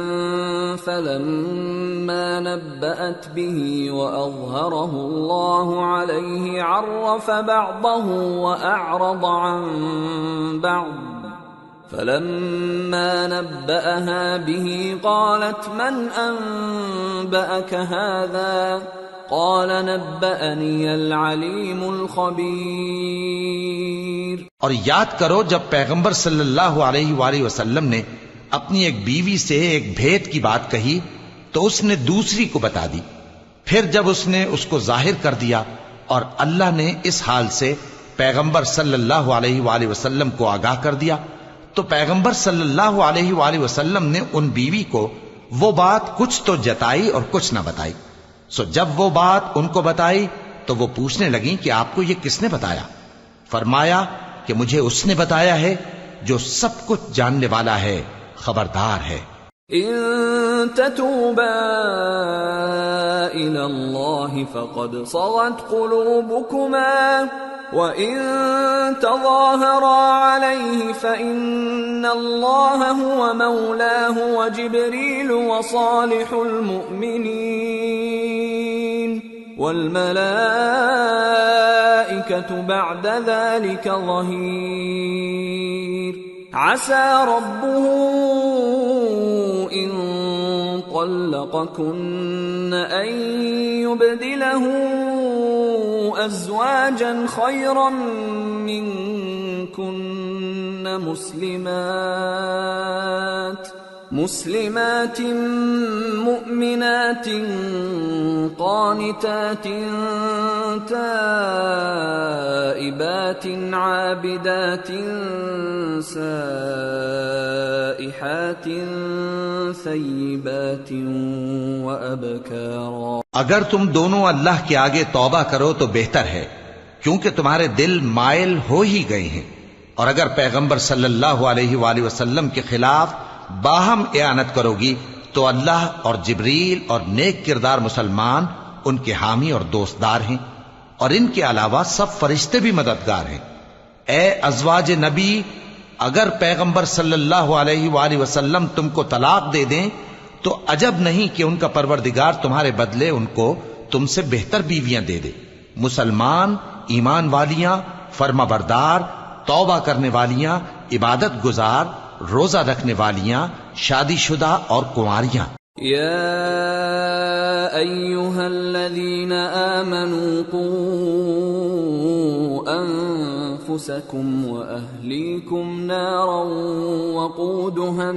B: فَلَمَّا نَبَّأَتْ بِهِ وَأَظْهَرَهُ اللَّهُ عَلَيْهِ عَرَّفَ بَعْضَهُ وَأَعْرَضَ عَنْ بَعْضٍ فَلَمَّا نَبَّأَهَا بِهِ قَالَتْ مَنْ أَنبَأَكَ هَذَا قال نبأني العليم الخبير.
C: اور یاد کرو جب پیغمبر صلی اللہ علیہ وآلہ وسلم نے اپنی ایک بیوی سے ایک بھید کی بات کہی تو اس نے دوسری کو بتا دی. پھر جب اس نے اس کو ظاہر کر دیا اور اللہ نے اس حال سے پیغمبر صلی اللہ علیہ وآلہ وسلم کو آگاہ کر دیا تو پیغمبر صلی اللہ علیہ وآلہ وسلم نے ان بیوی کو وہ بات کچھ تو جتائی اور کچھ نہ بتائی. سو جب وہ بات ان کو بتائی تو وہ پوچھنے لگیں کہ آپ کو یہ کس نے بتایا؟ فرمایا کہ مجھے اس نے بتایا ہے جو سب کچھ جاننے والا ہے، خبردار ہے.
B: ان تتوبا الى اللہ فقد صغت قلوبكما وَإِن تَظَاهَرَا عَلَيْهِ فَإِنَّ اللَّهَ هُوَ مَوْلَاهُ وَجِبْرِيلُ وَصَالِحُ الْمُؤْمِنِينَ وَالْمَلَائِكَةُ بَعْدَ ذَلِكَ ظَهِيرٌ عَسَى رَبُّهُ إِن طَلَّقَكُنَّ أَن يُبْدِلَهُ أزواجا خيرا منكن مسلمات مؤمنات قانتات تائبات عابدات سائحات ثیبات وابکارا۔
C: اگر تم دونوں اللہ کے آگے توبہ کرو تو بہتر ہے، کیونکہ تمہارے دل مائل ہو ہی گئے ہیں، اور اگر پیغمبر صلی اللہ علیہ وآلہ وسلم کے خلاف باہم اعانت کرو گی تو اللہ اور جبریل اور نیک کردار مسلمان ان کے حامی اور دوستدار ہیں، اور ان کے علاوہ سب فرشتے بھی مددگار ہیں۔ اے ازواج نبی، اگر پیغمبر صلی اللہ علیہ وآلہ وسلم تم کو طلاق دے دیں تو عجب نہیں کہ ان کا پروردگار تمہارے بدلے ان کو تم سے بہتر بیویاں دے دے، مسلمان، ایمان والیاں، فرما بردار، توبہ کرنے والیاں، عبادت گزار، روزہ رکھنے والیاں، شادی شدہ اور کنواریاں۔
B: یا ایھا الذین آمنوا قوا انفسکم واہلیکم نارا وقودها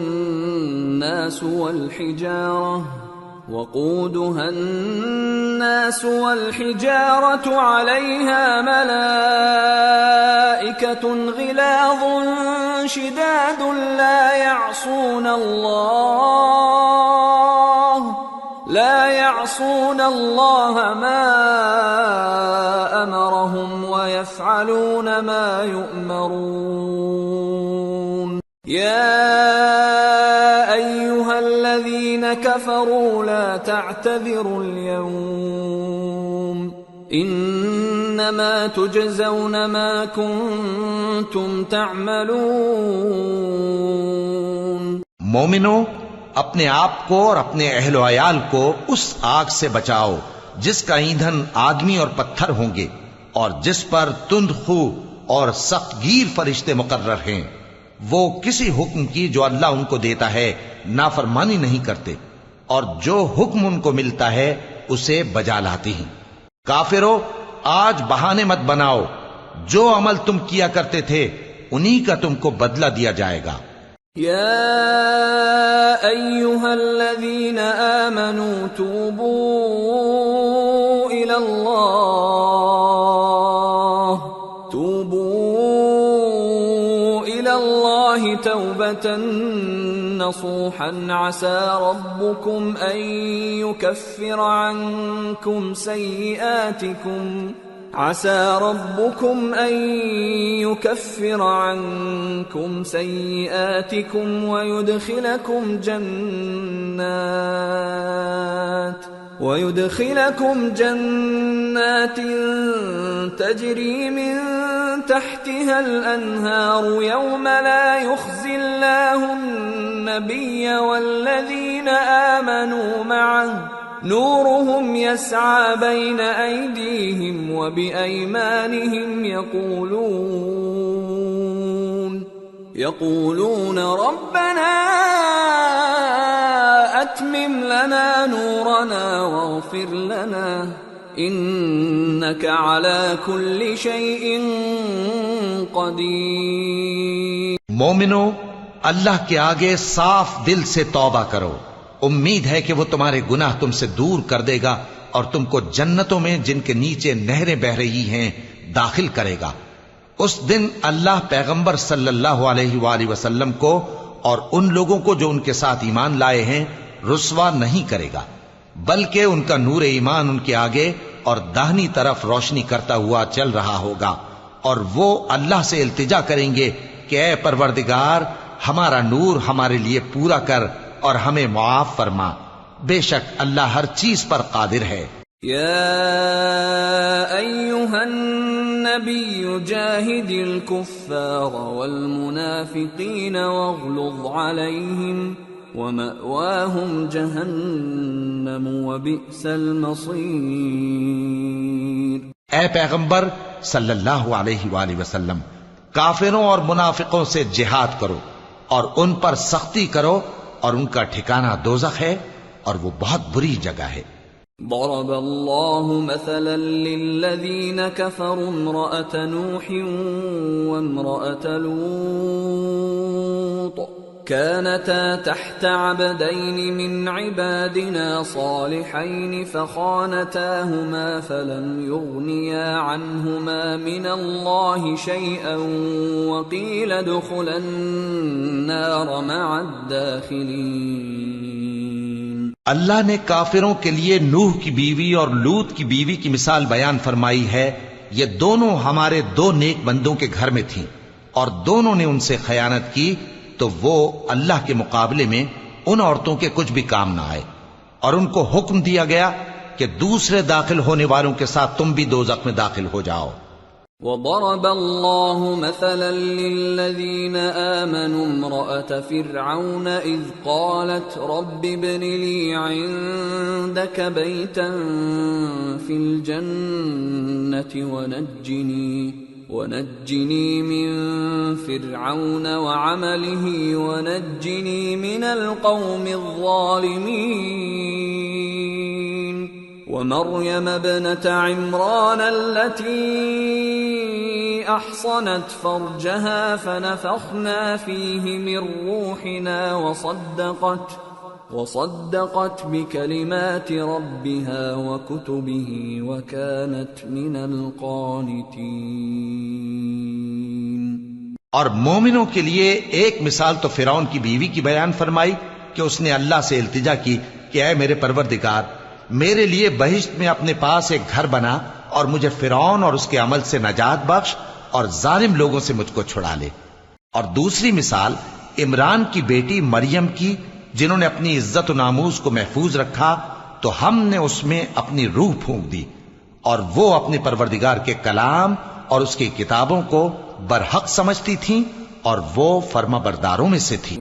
B: الناس والحجارة عليها ملائكة غلاظ شداد لا يعصون الله ما أمرهم ويفعلون ما يؤمرون۔ يا أيها الذين كفروا لا تعتذروا اليوم انما تجزون ما كنتم تعملون۔
C: مومنو، اپنے آپ کو اور اپنے اہل و عیال کو اس آگ سے بچاؤ جس کا ایندھن آدمی اور پتھر ہوں گے، اور جس پر تند خو اور سخت گیر فرشتے مقرر ہیں۔ وہ کسی حکم کی جو اللہ ان کو دیتا ہے نافرمانی نہیں کرتے، اور جو حکم ان کو ملتا ہے اسے بجا لاتے ہیں۔ کافرو، آج بہانے مت بناؤ، جو عمل تم کیا کرتے تھے انہی کا تم کو بدلہ دیا جائے گا۔
B: یا ایھا الذین آمنوا توبوا الی اللہ توبة نصوحا عسى ربكم أن يكفر عنكم سيئاتكم ويدخلكم جنات تجري من تحتها الأنهار يوم لا يخزي الله النبي والذين آمنوا معه نورهم يسعى بين أيديهم وبأيمانهم يقولون ربنا أتمم لنا نورنا واغفر لنا إنك على كل شيء قدير۔
C: مومنو، اللہ کے آگے صاف دل سے توبہ کرو، امید ہے کہ وہ تمہارے گناہ تم سے دور کر دے گا اور تم کو جنتوں میں جن کے نیچے نہریں بہ رہی ہیں داخل کرے گا۔ اس دن اللہ پیغمبر صلی اللہ علیہ وآلہ وسلم کو اور ان لوگوں کو جو ان کے ساتھ ایمان لائے ہیں رسوا نہیں کرے گا، بلکہ ان کا نور ایمان ان کے آگے اور داہنی طرف روشنی کرتا ہوا چل رہا ہوگا، اور وہ اللہ سے التجا کریں گے کہ اے پروردگار، ہمارا نور ہمارے لیے پورا کر اور ہمیں معاف فرما، بے شک اللہ ہر چیز پر قادر ہے۔
B: یا ایھا النبی جاہد الکفار والمنافقین واغلظ علیہم ومأواہم جہنم وبئس المصیر۔
C: اے پیغمبر صلی اللہ علیہ وآلہ وسلم، کافروں اور منافقوں سے جہاد کرو اور ان پر سختی کرو، اور ان کا ٹھکانہ دوزخ ہے اور وہ بہت بری جگہ ہے۔
B: ضرب الله مثلا للذين كفروا امرأة نوح وامرأة لوط كانتا تحت عبدين من عبادنا صالحين فخانتاهما فلم يغنيا عنهما من الله شيئا وقيل ادخلا النار مع الداخلين۔
C: اللہ نے کافروں کے لیے نوح کی بیوی اور لوط کی بیوی کی مثال بیان فرمائی ہے۔ یہ دونوں ہمارے دو نیک بندوں کے گھر میں تھیں اور دونوں نے ان سے خیانت کی تو وہ اللہ کے مقابلے میں ان عورتوں کے کچھ بھی کام نہ آئے، اور ان کو حکم دیا گیا کہ دوسرے داخل ہونے والوں کے ساتھ تم بھی دوزخ میں داخل ہو جاؤ۔
B: وضرب الله مثلا للذين آمنوا امرأة فرعون إذ قالت رب ابن لي عندك بيتا في الجنة ونجني من فرعون وعمله ونجني من القوم الظالمين ومريم ابنة عمران التي أحصنت فرجها فنفخنا فيه من روحنا وصدقت بكلمات ربها وكتبه وكانت من القانتين۔
C: اور مومنوں کے لیے ایک مثال تو فرعون کی بیوی کی بیان فرمائی کہ اس نے اللہ سے التجا کی کہ اے میرے پروردگار، میرے لیے بہشت میں اپنے پاس ایک گھر بنا اور مجھے فرعون اور اس کے عمل سے نجات بخش اور ظالم لوگوں سے مجھ کو چھڑا لے۔ اور دوسری مثال عمران کی بیٹی مریم کی، جنہوں نے اپنی عزت و ناموس کو محفوظ رکھا تو ہم نے اس میں اپنی روح پھونک دی، اور وہ اپنے پروردگار کے کلام اور اس کی کتابوں کو برحق سمجھتی تھیں اور وہ فرما برداروں میں سے تھی۔